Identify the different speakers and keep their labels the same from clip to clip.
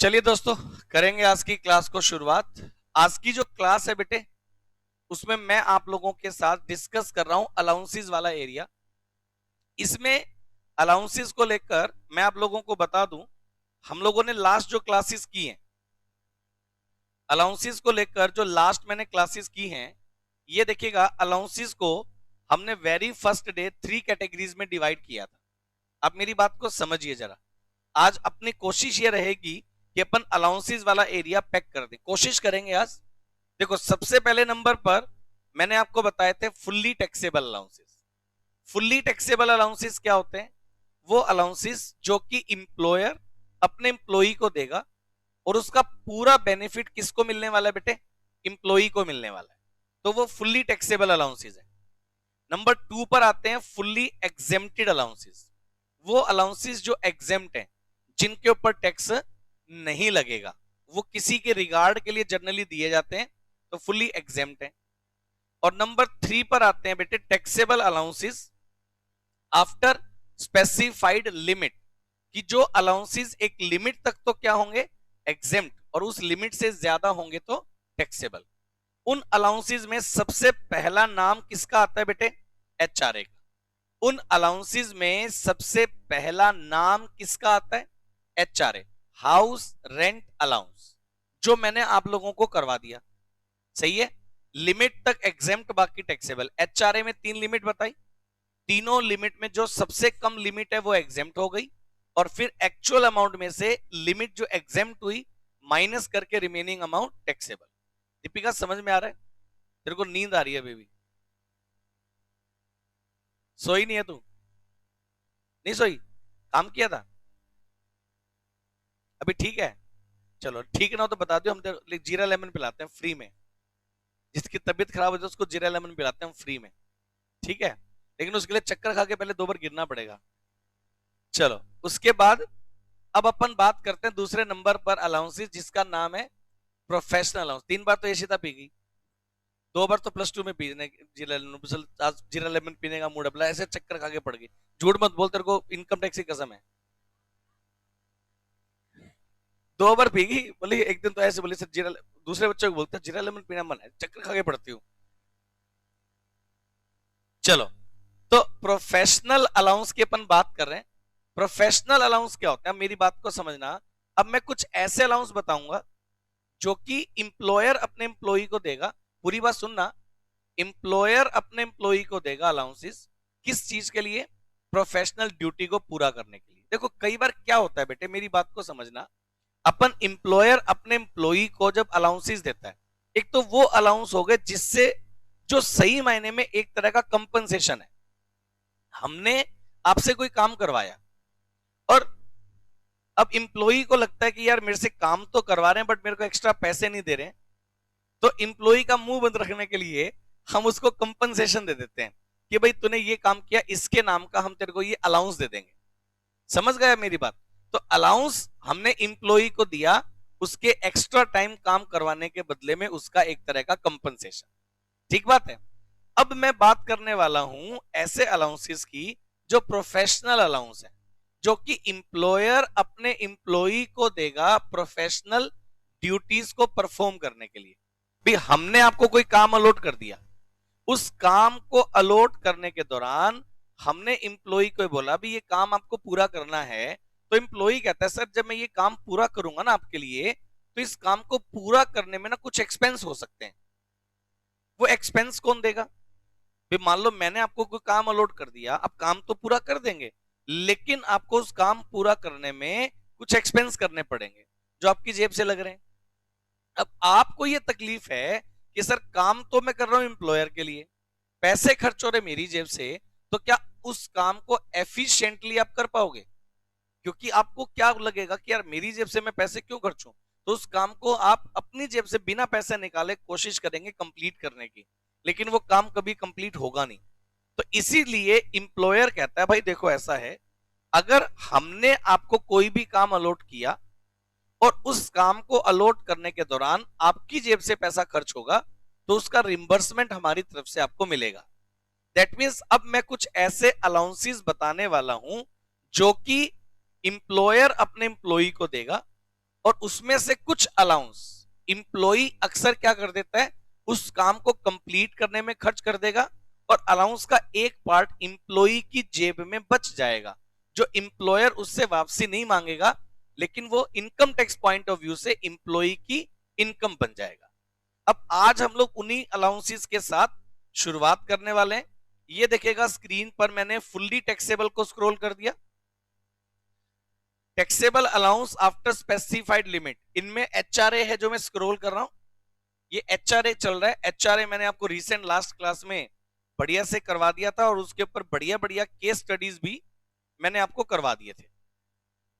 Speaker 1: चलिए दोस्तों, करेंगे आज की क्लास को शुरुआत। आज की जो क्लास है बेटे, उसमें मैं आप लोगों के साथ डिस्कस कर रहा हूं अलाउंसेस वाला एरिया। इसमें अलाउंसेस को लेकर मैं आप लोगों को बता दूं, हम लोगों ने लास्ट जो क्लासेस की हैं अलाउंसेस को लेकर, जो लास्ट मैंने क्लासेस की हैं, ये देखिएगा, अलाउंसेस को हमने वेरी फर्स्ट डे 3 कैटेगरीज में डिवाइड किया था। आप मेरी बात को समझिए जरा। आज अपनी कोशिश ये रहेगी कि अपन अलाउंसेस वाला एरिया पैक कर दें, कोशिश करेंगे आज। देखो, सबसे पहले नंबर पर मैंने आपको बताए थे fully taxable allowances. Fully taxable allowances क्या होते हैं? वो अलाउंसेस जो कि इंप्लॉयर अपने एम्प्लॉई को देगा और उसका पूरा बेनिफिट किसको मिलने वाला है बेटे? इंप्लॉई को मिलने वाला है। तो वो फुल्ली टैक्सेबल अलाउंसेस है। नंबर 2 पर आते हैं फुल्ली एग्जेम्प्टेड अलाउंसेस। वो अलाउंसेस जो एग्जेम्प्ट हैं, जिनके ऊपर टैक्स नहीं लगेगा, वो किसी के रिगार्ड के लिए जनरली दिए जाते हैं, तो फुल्ली एग्जेम्प्ट है। और नंबर 3 पर आते हैं बेटे taxable allowances after specified limit, कि जो अलाउंसेस एक लिमिट तक तो क्या होंगे? एग्जेम्प्ट, और उस लिमिट से ज्यादा होंगे तो टैक्सेबल। उन अलाउंसेस में सबसे पहला नाम किसका आता है बेटे? एचआरए का। उन अलाउंसेस में सबसे पहला नाम किसका आता है? एचआरए, हाउस रेंट अलाउंस, जो मैंने आप लोगों को करवा दिया। सही है? लिमिट तक एग्जेम्प्ट, बाकी टैक्सेबल। एचआरए में 3 लिमिट बताई, तीनों लिमिट में जो सबसे कम लिमिट है वो एग्जेम्प्ट हो गई, और फिर एक्चुअल अमाउंट में से लिमिट जो एग्जेम्प्ट हुई माइनस करके रिमेनिंग अमाउंट टैक्सेबल। दीपिका, समझ में आ रहा है? तेरे को नींद आ रही है बेबी? सोई नहीं है तू? नहीं सोई? काम किया था अभी? ठीक है, चलो ठीक ना हो तो बता दो, हम तेरे जीरा लेमन पिलाते हैं फ्री में। जिसकी तबीयत खराब हो जाए उसको जीरा लेमन पिलाते हैं हम फ्री में, ठीक है? लेकिन उसके लिए चक्कर खा के पहले 2 बार गिरना पड़ेगा। चलो, उसके बाद अब अपन बात करते हैं दूसरे नंबर पर अलाउंसेस, जिसका नाम है प्रोफेशनल अलाउंस। 3 बार तो ऐसी पी गई, 2 बार तो +2 में पीने जीरा लेमन, आज जीरा लेमन पीने का मूड अपना, ऐसे चक्कर खा के पड़ गई। झूठ मत बोल, तेरे को इनकम टैक्स की कसम है। 2 बार पी गई, बोली एक दिन तो ऐसे बोली, सर जीरा, दूसरे बच्चों को बोलते जीरा लेमन पीना मन है, चक्कर खा के पड़ती हूँ। चलो, तो प्रोफेशनल अलाउंस की अपन बात कर रहे हैं। प्रोफेशनल अलाउंस क्या होता है, मेरी बात को समझना। अब मैं कुछ ऐसे अलाउंस बताऊंगा जो कि इंप्लॉयर अपने एम्प्लॉय को देगा। पूरी बात सुनना। इंप्लॉयर अपने एम्प्लॉय को देगा अलाउंसेस, किस चीज के लिए? प्रोफेशनल ड्यूटी को पूरा करने के लिए। देखो, कई बार क्या होता है बेटे, मेरी बात को समझना। अपन इंप्लॉयर अपने एम्प्लॉय को जब अलाउंसेस देता है, एक तो वो अलाउंस हो गए जिससे जो सही मायने में एक तरह का कंपनसेशन है। हमने आपसे कोई काम करवाया और अब इंप्लॉई को लगता है कि यार मेरे से काम तो करवा रहे हैं बट मेरे को एक्स्ट्रा पैसे नहीं दे रहे हैं, तो इंप्लॉई का मुंह बंद रखने के लिए हम उसको कंपनसेशन दे देते हैं कि भाई तूने ये काम किया, इसके नाम का हम तेरे को ये अलाउंस दे देंगे। समझ गया मेरी बात? तो अलाउंस हमने इंप्लॉई को दिया उसके एक्स्ट्रा टाइम काम करवाने के बदले में, उसका एक तरह का कंपनसेशन। ठीक बात है? अब मैं बात करने वाला हूं ऐसे अलाउंसेस की जो प्रोफेशनल अलाउंस है, जो कि इंप्लॉयर अपने इंप्लॉई को देगा प्रोफेशनल ड्यूटीज को परफॉर्म करने के लिए। भी हमने आपको कोई काम अलॉट कर दिया, उस काम को अलॉट करने के दौरान हमने इंप्लॉई को बोला भी ये काम आपको पूरा करना है, तो इंप्लॉई कहता है सर जब मैं ये काम पूरा करूंगा ना आपके लिए, तो इस काम को पूरा करने में ना कुछ एक्सपेंस हो सकते हैं। वो एक्सपेंस कौन देगा? भी मान लो मैंने आपको कोई काम अलॉट कर दिया, अब काम तो पूरा कर देंगे, लेकिन आपको उस काम पूरा करने में कुछ एक्सपेंस करने पड़ेंगे जो आपकी जेब से लग रहे हैं। अब आपको ये तकलीफ है कि सर काम तो मैं कर रहा हूं एम्प्लॉयर के लिए, पैसे खर्च हो रहे मेरी जेब से, तो क्या उस काम को एफिशिएंटली आप कर पाओगे? क्योंकि आपको क्या लगेगा कि यार मेरी जेब से मैं पैसे क्यों खर्चूं, तो उस काम को आप अपनी जेब से बिना पैसे निकाले कोशिश करेंगे कंप्लीट करने की, लेकिन वो काम कभी कंप्लीट होगा नहीं। तो इसीलिए इंप्लॉयर कहता है भाई देखो ऐसा है, अगर हमने आपको कोई भी काम अलॉट किया और उस काम को अलॉट करने के दौरान आपकी जेब से पैसा खर्च होगा, तो उसका रिम्बर्समेंट हमारी तरफ से आपको मिलेगा। दैट मीन्स अब मैं कुछ ऐसे अलाउंसेस बताने वाला हूं जो कि इंप्लॉयर अपने एम्प्लॉई को देगा और उसमें से कुछ अलाउंस इंप्लॉई अक्सर क्या कर देता है, उस काम को कंप्लीट करने में खर्च कर देगा और अलाउंस का एक पार्ट इंप्लॉई की जेब में बच जाएगा, जो इंप्लॉयर उससे वापसी नहीं मांगेगा, लेकिन वो income tax point of view से इंप्लॉई की इनकम बन जाएगा। अब आज हम लोग उन्हीं अलाउंसेस के साथ शुरुआत करने वाले हैं। ये देखेगा स्क्रीन पर मैंने फुल्ली टैक्सेबल को स्क्रॉल कर दिया। Taxable allowance after specified limit, इनमें एचआरए है जो मैं स्क्रॉल कर रहा हूं, ये एचआरए चल रहा है। एचआरए मैंने आपको रिसेंट लास्ट क्लास में बढ़िया से करवा दिया था और उसके ऊपर बढ़िया बढ़िया केस स्टडीज भी मैंने आपको करवा दिए थे।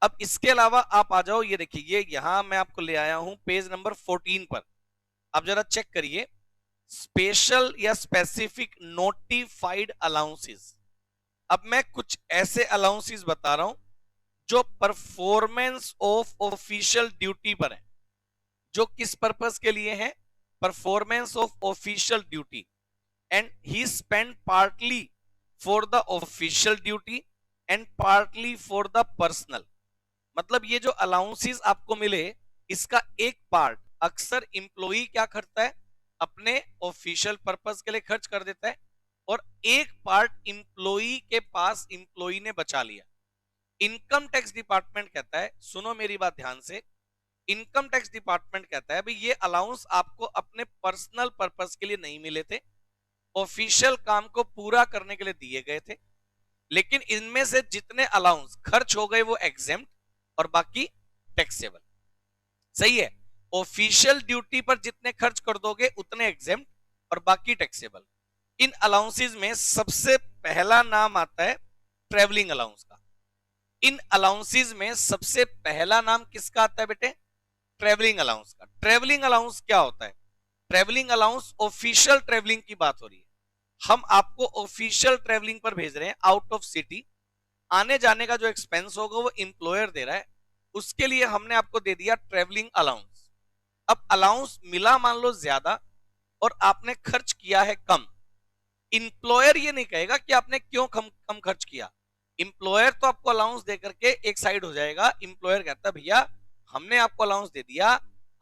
Speaker 1: अब इसके अलावा आप आ जाओ, ये देखिए, ये यहां मैं आपको ले आया हूं पेज नंबर 14 पर। आप जरा चेक करिए, स्पेशल या स्पेसिफिक नोटिफाइड अलाउंसेस। अब मैं कुछ ऐसे अलाउंसेस बता रहा हूं जो परफॉर्मेंस ऑफ ऑफिशियल ड्यूटी पर है। जो किस पर्पस के लिए है? Performance of official duty, and he spend partly for the official duty and partly for the personal. मतलब ये जो अलाउंसेस आपको मिले, इसका एक पार्ट अक्सर इंप्लॉई क्या करता है, अपने ऑफिशियल पर्पस के लिए खर्च कर देता है, और एक पार्ट इंप्लॉई के पास इंप्लॉई ने बचा लिया। इनकम टैक्स डिपार्टमेंट कहता है, सुनो मेरी बात ध्यान से, इनकम टैक्स डिपार्टमेंट कहता है भाई ये अलाउंस आपको अपने पर्सनल पर्पस के लिए नहीं मिले थे, ऑफिशियल काम को पूरा करने के लिए दिए गए थे, लेकिन इनमें से जितने अलाउंस खर्च हो गए वो एग्जेम्प्ट और बाकी टैक्सेबल। सही है? ऑफिशियल ड्यूटी पर जितने खर्च कर दोगे उतने एग्जेम्प्ट और बाकी टैक्सेबल। इन अलाउंसेस में सबसे पहला नाम आता है ट्रेवलिंग अलाउंस का। इन अलाउंसेस में सबसे पहला नाम किसका आता है बेटे? ट्रेवलिंग अलाउंस का। ट्रेवलिंग अलाउंस क्या होता है? ट्रेवलिंग अलाउंस ऑफिशियल ट्रेवलिंग की बात हो रही है। हम आपको ऑफिशियल ट्रेवलिंग पर भेज रहे हैं आउट ऑफ सिटी, आने जाने का जो एक्सपेंस होगा वो इंप्लॉयर दे रहा है, उसके लिए हमने आपको दे दिया ट्रेवलिंग अलाउंस। अब अलाउंस मिला मान लो ज्यादा और आपने खर्च किया है कम, इंप्लॉयर ये नहीं कहेगा कि आपने क्यों कम कम खर्च किया। इंप्लॉयर तो आपको अलाउंस दे करके एक साइड हो जाएगा। इंप्लॉयर कहता है भैया हमने आपको अलाउंस दे दिया,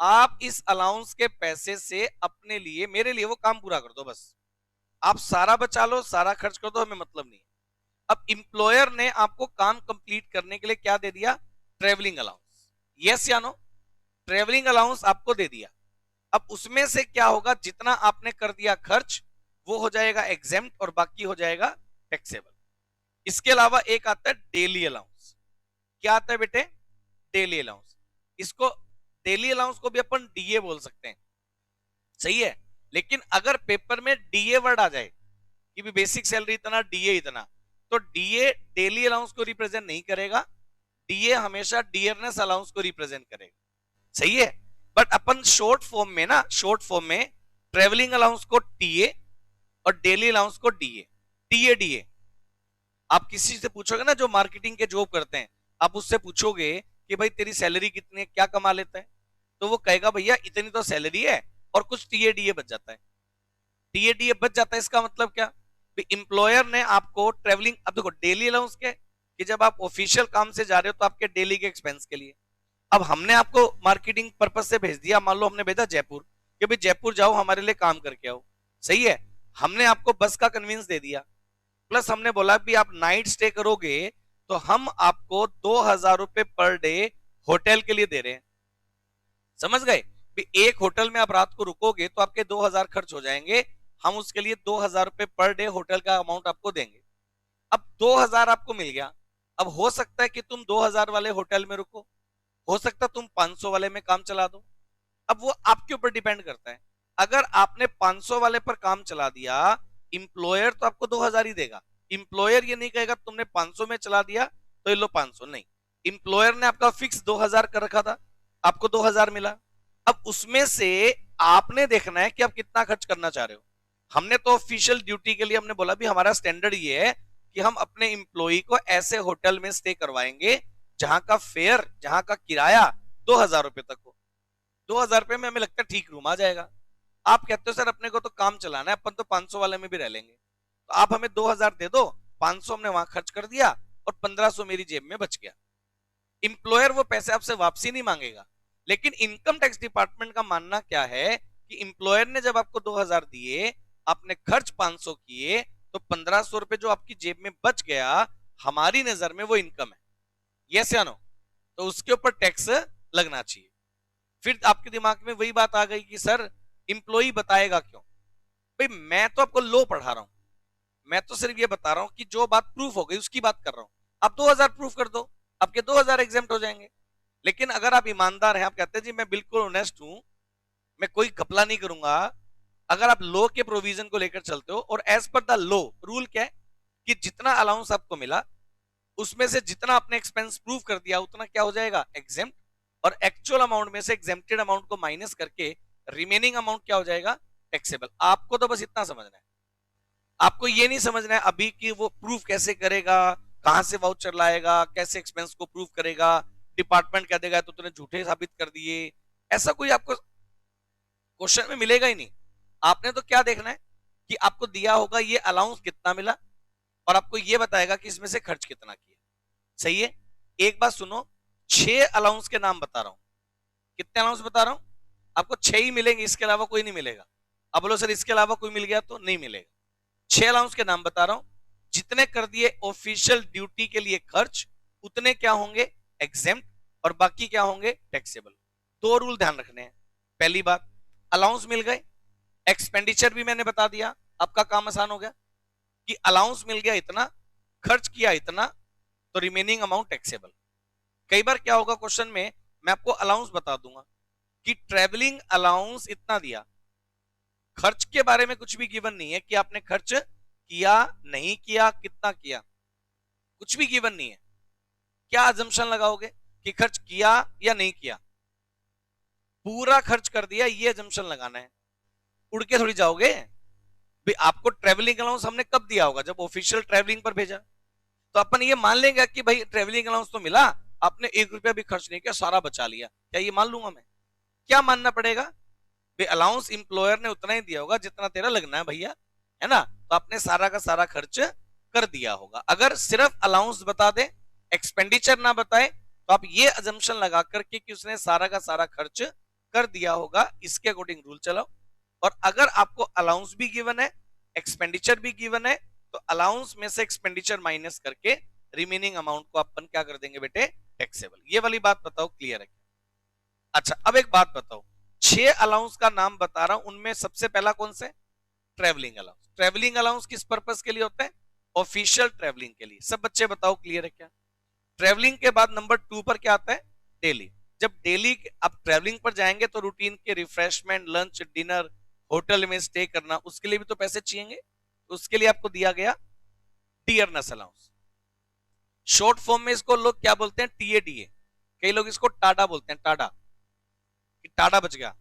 Speaker 1: आप इस अलाउंस के पैसे से अपने लिए, मेरे लिए वो काम पूरा कर दो, बस आप सारा बचा लो, सारा खर्च कर दो, हमें मतलब नहीं। अब इंप्लॉयर ने आपको काम कंप्लीट करने के लिए क्या दे दिया? Travelling allowance. यस या नो? ट्रेवलिंग अलाउंस आपको दे दिया। अब उसमें से क्या होगा, जितना आपने कर दिया खर्च वो हो जाएगा एग्जेम्प्ट और बाकी हो जाएगा टैक्सेबल। इसके अलावा एक आता है डेली अलाउंस। क्या आता है बेटे? Daily allowance. इसको डेली अलाउंस को भी अपन डीए बोल सकते हैं, सही है? लेकिन अगर पेपर में डीए वर्ड आ जाए कि भी बेसिक सैलरी इतना, डीए इतना, तो डीए डेली अलाउंस को रिप्रेजेंट नहीं करेगा, डीए हमेशा डियरनेस अलाउंस को रिप्रेजेंट करेगा, सही है? बट अपन शॉर्ट फॉर्म में ना, शॉर्ट फॉर्म में ट्रेवलिंग अलाउंस को टीए और डेली अलाउंस को डीए, टीए डीए। आप किसी से पूछोगे ना जो मार्केटिंग के जॉब करते हैं, आप उससे पूछोगे कि भाई तेरी सैलरी कितनी है, क्या कमा लेता है, तो वो कहेगा भैया इतनी तो सैलरी है और कुछ टीए डीए बच जाता है। टीए डीए बच जाता है, इसका मतलब क्या? इंप्लॉयर ने आपको ट्रेवलिंग, अब देखो डेली अलाउंस के कि जब आप ऑफिशियल काम से जा रहे हो तो आपके डेली के एक्सपेंस के लिए। अब हमने आपको मार्केटिंग पर्पज से भेज दिया, मान लो हमने भेजा जयपुर कि भाई जयपुर जाओ हमारे लिए काम करके आओ, सही है? हमने आपको बस का कन्वींस दे दिया, प्लस हमने बोला भी आप नाइट स्टे करोगे तो हम आपको 2000 रुपए पर डे होटल के लिए दे रहे हैं। समझ गए? एक होटल में आप रात को रुकोगे तो आपके 2000 खर्च हो जाएंगे, हम उसके लिए 2000 रुपए पर डे होटल का अमाउंट आपको देंगे। अब 2000 आपको मिल गया। अब हो सकता है कि तुम 2000 वाले होटल में रुको, हो सकता है तुम 500 वाले में काम चला दो। अब वो आपके ऊपर डिपेंड करता है। अगर आपने 500 वाले पर काम चला दिया, इंप्लॉयर तो आपको 2000 ही देगा। इंप्लॉयर ये नहीं कहेगा तुमने 500 में चला दिया तो ये लो 500, नहीं। इंप्लॉयर ने आपका फिक्स 2000 कर रखा था, आपको 2000 मिला। अब उसमें से आपने देखना है कि आप कितना खर्च करना चाह रहे हो। हमने तो ऑफिशियल ड्यूटी के लिए हमने बोला भी हमारा स्टैंडर्ड ये है कि हम अपने इंप्लॉई को ऐसे होटल में स्टे करवाएंगे जहां का फेयर, जहां का किराया 2000 रुपए तक हो। 2000 रुपए में हमें लगता है ठीक रूम आ जाएगा। आप कहते हो सर अपने को तो काम चलाना है, अपन तो 500 वाले में भी रह लेंगे, तो आप हमें 2000 दे दो, 500 हमने वहां खर्च कर दिया और 1500 मेरी जेब में बच गया। इंप्लॉयर वो पैसे आपसे वापसी नहीं मांगेगा, लेकिन इनकम टैक्स डिपार्टमेंट का मानना क्या है कि एम्प्लॉयर ने जब आपको 2000 दिए, आपने खर्च 500 किए, तो 1500 रुपए जो आपकी जेब में बच गया, हमारी नजर में वो इनकम है, यस या नो? तो उसके ऊपर टैक्स लगना चाहिए। फिर आपके दिमाग में वही बात आ गई कि सर इंप्लॉई बताएगा क्यों? भाई मैं तो आपको लो पढ़ा रहा हूं, मैं तो सिर्फ ये बता रहा हूं कि जो बात प्रूफ हो गई उसकी बात कर रहा हूं। आप 2000 प्रूफ कर दो, आपके 2000 एग्जाम्प्ट हो जाएंगे। लेकिन अगर आप ईमानदार हैं, आप कहते हैं जी मैं बिल्कुल ऑनेस्ट हूं, मैं कोई घपला नहीं करूंगा, अगर आप लो के प्रोविजन को लेकर चलते हो, और as per the low rule क्या है कि जितना अलाउंस आपको मिला उसमें से जितना आपने एक्सपेंस प्रूव कर दिया उतना क्या हो जाएगा, एग्जेम्प्ट, और एक्चुअल अमाउंट में से एग्जेम्प्टेड अमाउंट को माइनस करके रिमेनिंग अमाउंट क्या हो जाएगा, टैक्सेबल। आपको तो बस इतना समझना है, आपको ये नहीं समझना है अभी कि वो प्रूफ कैसे करेगा, कहां से वाउचर लाएगा, कैसे एक्सपेंस को प्रूव करेगा, डिपार्टमेंट कह देगा तो तूने झूठे साबित कर दिए, ऐसा कोई आपको क्वेश्चन में मिलेगा ही नहीं। आपने तो क्या देखना है कि आपको दिया होगा ये अलाउंस कितना मिला, और आपको ये बताएगा कि इसमें से खर्च कितना किया। सही है? एक बात सुनो, 6 अलाउंस के नाम बता रहा हूं। कितने अलाउंस बता रहा हूं? आपको 6 ही मिलेंगे, इसके अलावा कोई नहीं मिलेगा। अब बोलो सर इसके अलावा कोई मिल गया तो नहीं मिलेगा। 6 अलाउंस के नाम बता रहा हूं, जितने कर दिए ऑफिशियल ड्यूटी के लिए खर्च, उतने क्या होंगे, एग्जेम्प्ट, और बाकी क्या होंगे, टैक्सेबल। 2 रूल ध्यान रखने हैं। पहली बात, अलाउंस मिल गए, एक्सपेंडिचर भी मैंने बता दिया, आपका काम आसान हो गया कि अलाउंस मिल गया इतना, खर्च किया इतना, तो रिमेनिंग अमाउंट टैक्सेबल। कई बार क्या होगा क्वेश्चन में, मैं आपको अलाउंस बता दूंगा कि ट्रेवलिंग अलाउंस इतना दिया, खर्च के बारे में कुछ भी गिवन नहीं है कि आपने खर्च किया नहीं किया, कितना किया, कुछ भी गिवन नहीं है। क्या अजम्पशन लगाओगे कि खर्च किया या नहीं किया? पूरा खर्च कर दिया, ये अजम्पशन लगाना है। उड़ के थोड़ी जाओगे भाई। आपको ट्रेवलिंग अलाउंस हमने कब दिया होगा, जब ऑफिशियल ट्रेवलिंग पर भेजा, तो अपन ये मान लेंगे कि भाई ट्रेवलिंग अलाउंस तो मिला, आपने 1 रुपया भी खर्च नहीं किया, सारा बचा लिया, क्या ये मान लूंगा मैं? क्या मानना पड़ेगा भाई? अलाउंस इंप्लॉयर ने उतना ही दिया होगा जितना तेरा लगना है भैया, है ना? तो आपने सारा का सारा खर्च कर दिया होगा। अगर सिर्फ अलाउंस बता दे, एक्सपेंडिचर ना बताए, तो आप ये अजम्पशन लगा करके कि उसने सारा का सारा खर्च कर दिया होगा, इसके अकॉर्डिंग रूल चलाओ। और अगर आपको अलाउंस भी गिवन है, एक्सपेंडिचर भी गिवन है, तो अलाउंस में से एक्सपेंडिचर माइनस करके रिमेनिंग अमाउंट को अपन क्या कर देंगे बेटे, टैक्सेबल। ये वाली बात बताओ, क्लियर है? अच्छा अब एक बात बताओ, 6 अलाउंस का नाम बता रहा हूं, उनमें सबसे पहला कौन से, ट्रेवलिंग अलाउंस। ट्रेवलिंग अलाउंस किस पर्पस के लिए होता है, ऑफिशियल ट्रेवलिंग के लिए। सब बच्चे बताओ क्लियर है क्या? ट्रेवलिंग के बाद नंबर 2 पर क्या आता है, डेली। जब डेली आप ट्रेवलिंग पर जाएंगे तो रूटीन के रिफ्रेशमेंट, लंच, डिनर, होटल में स्टे करना, उसके लिए भी तो पैसे चाहिए, उसके लिए आपको दिया गया डियरनेस अलाउंस। शॉर्ट फॉर्म में इसको लोग क्या बोलते हैं, टीएडीए। कई लोग इसको टाडा बोलते हैं, टाडा, कि टाडा बच गया।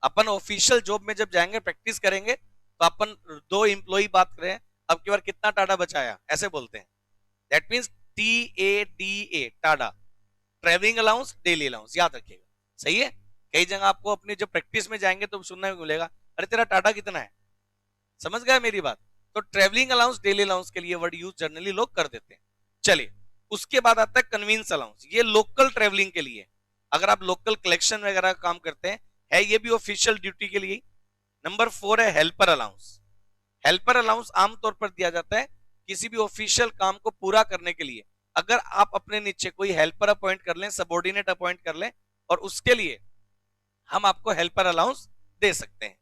Speaker 1: अपन ऑफिशियल जॉब में जब जाएंगे, प्रैक्टिस करेंगे, तो अपन 2 एम्प्लॉय बात करें, अब की बार कितना टाडा बचाया, ऐसे बोलते हैं। That means TADA, Tada, travelling allowance, daily allowance, याद रखिएगा। सही है? कई जगह आपको अपनी जब प्रैक्टिस में जाएंगे तो सुनने को मिलेगा, अरे तेरा टाटा कितना है। समझ गया मेरी बात? तो ट्रेवलिंग अलाउंस, डेली अलाउंस के लिए वर्ड यूज जनरली लोग कर देते हैं। चलिए, उसके बाद आता है कन्वींस अलाउंस। ये लोकल ट्रेवलिंग के लिए, अगर आप लोकल कलेक्शन वगैरह काम करते हैं, है ये भी ऑफिशियल ड्यूटी के लिए। नंबर 4 है हेल्पर अलाउंस। हेल्पर अलाउंस आमतौर पर दिया जाता है किसी भी ऑफिशियल काम को पूरा करने के लिए। अगर आप अपने नीचे कोई हेल्पर अपॉइंट कर लें, सबॉर्डिनेट अपॉइंट कर लें, और उसके लिए हम आपको हेल्पर अलाउंस दे सकते हैं।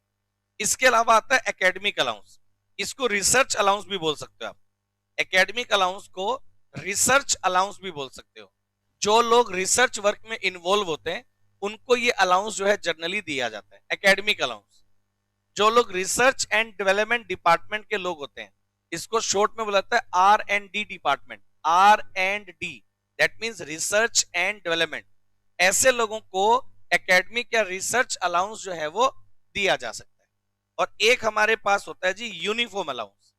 Speaker 1: इसके अलावा आता है एकेडमिक अलाउंस। इसको रिसर्च अलाउंस भी बोल सकते हो आप। एकेडमिक अलाउंस को रिसर्च अलाउंस भी बोल सकते हो। जो लोग रिसर्च वर्क में इन्वॉल्व होते हैं उनको ये अलाउंस जो है जनरली दिया जाता है, एकेडमिक अलाउंस। जो लोग रिसर्च एंड डेवलपमेंट डिपार्टमेंट के लोग होते हैं, इसको शॉर्ट में बुलाता है R&D department, R&D, that means research and development. ऐसे लोगों को एकेडमिक या रिसर्च अलाउंस जो है वो दिया जा सकता है। और एक हमारे पास होता है जी uniform allowance.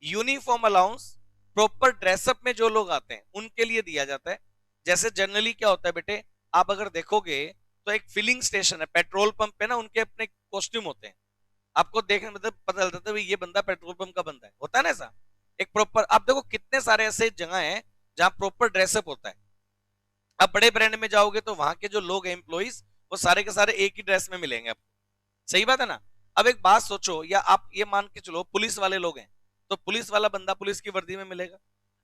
Speaker 1: Uniform allowance proper dress up में जो लोग आते हैं उनके लिए दिया जाता है। जैसे जनरली क्या होता है बेटे, आप अगर देखोगे तो एक फिलिंग स्टेशन है, पेट्रोल पंप पे ना उनके अपने कॉस्ट्यूम होते हैं। आपको देखने मतलब पता चलता है ये बंदा पेट्रोल पंप का बंदा है, होता है ना ऐसा एक प्रॉपर। आप देखो कितने सारे ऐसे जगह हैं जहां प्रॉपर ड्रेसअप होता है। अब बड़े ब्रांड में जाओगे तो वहां के जो लोग हैं एम्प्लॉइज, वो सारे के सारे एक ही ड्रेस में मिलेंगे आपको। सही बात है ना। अब एक बात सोचो, या आप ये मान के चलो पुलिस वाले लोग हैं, तो पुलिस वाला बंदा पुलिस की वर्दी में मिलेगा।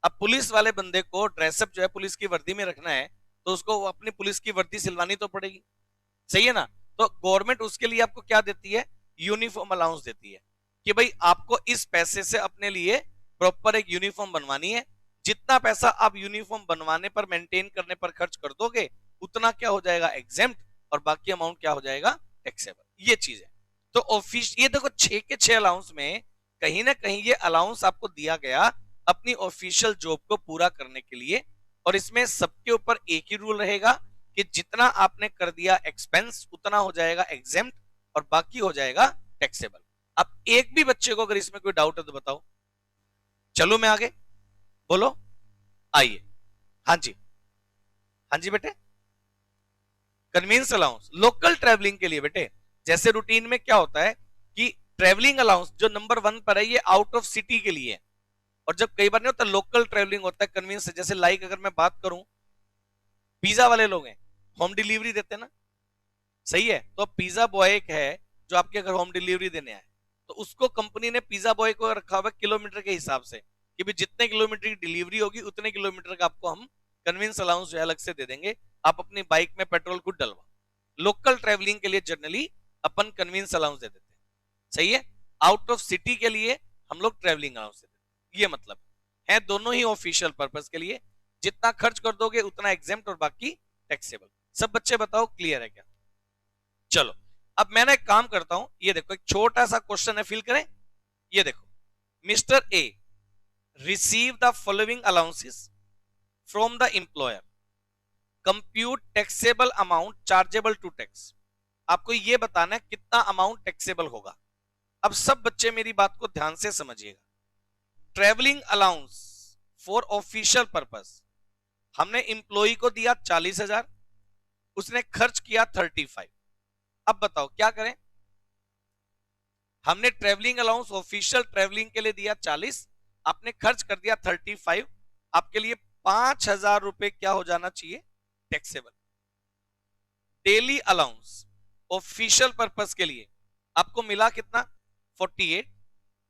Speaker 1: अब पुलिस वाले बंदे को ड्रेसअप जो है पुलिस की वर्दी में रखना है, तो उसको अपनी पुलिस की वर्दी सिलवानी तो पड़ेगी। सही है ना। तो गवर्नमेंट उसके लिए आपको क्या देती है, यूनिफॉर्म अलाउंस देती है कि भाई आपको इस पैसे से अपने लिए प्रॉपर एक यूनिफॉर्म बनवानी है। जितना पैसा आप यूनिफॉर्म बनवाने पर, मेंटेन करने पर खर्च कर दोगे, उतना क्या हो जाएगा एग्जेम्प्ट, और बाकी अमाउंट क्या हो जाएगा टैक्सेबल। ये चीज है। तो ऑफिस ये देखो 6 के 6 अलाउंस में कहीं ना कहीं ये अलाउंस आपको दिया गया अपनी ऑफिशियल जॉब को पूरा करने के लिए। और इसमें सबके ऊपर एक ही रूल रहेगा कि जितना आपने कर दिया एक्सपेंस उतना हो जाएगा एग्जेम्प्ट और बाकी हो जाएगा टैक्सेबल। अब एक भी बच्चे को अगर इसमें कोई डाउट है तो बताओ। चलो मैं आगे, बोलो, आइए। हाँ जी, हाँ जी बेटे। कन्वीनियंस अलाउंस लोकल ट्रेवलिंग के लिए बेटे, जैसे रूटीन में क्या होता है कि ट्रेवलिंग अलाउंस जो नंबर 1 पर है ये आउट ऑफ सिटी के लिए है, और जब कई बार नहीं होता लोकल ट्रेवलिंग होता है कन्वीनियंस। जैसे लाइक अगर मैं बात करूं, पिज्जा वाले लोग हैं, होम डिलीवरी देते हैं ना, सही है। तो पिज्जा बॉय एक है जो आपके घर होम डिलीवरी देने आए, तो उसको कंपनी ने पिज्जा बॉय को रखा हुआ किलोमीटर के हिसाब से कि भी जितने किलोमीटर की डिलीवरी होगी उतने किलोमीटर का आपको हम कन्वीनियंस अलाउंस जो है अलग से दे देंगे, आप अपनी बाइक में पेट्रोल को डलवा। लोकल ट्रेवलिंग के लिए जनरली अपन कन्वीनियंस अलाउंस दे देते हैं, सही है। आउट ऑफ सिटी के लिए हम लोग ट्रेवलिंग अलाउंस देते हैं। ये मतलब है दोनों ही ऑफिशियल पर्पस के लिए, जितना खर्च कर दोगे उतना एग्जेम्प्ट और बाकी टैक्सेबल। सब बच्चे बताओ क्लियर है क्या। चलो अब मैं ना एक काम करता हूं, ये देखो एक छोटा सा क्वेश्चन है, फिल करें। ये देखो, Mr A receive the following allowances from the employer, compute taxable amount chargeable to tax. आपको ये बताना है कितना अमाउंट टैक्सेबल होगा। अब सब बच्चे मेरी बात को ध्यान से समझिएगा। Travelling allowance for official purpose हमने एम्प्लॉय को दिया 40,000, उसने खर्च किया 35। अब बताओ क्या करें। हमने ट्रेवलिंग अलाउंस ऑफिशियल ट्रेवलिंग के लिए दिया 40, आपने खर्च कर दिया 35, आपके लिए 5,000 रुपए क्या हो जाना चाहिए taxable. Daily allowance official purpose के लिए आपको मिला कितना 48,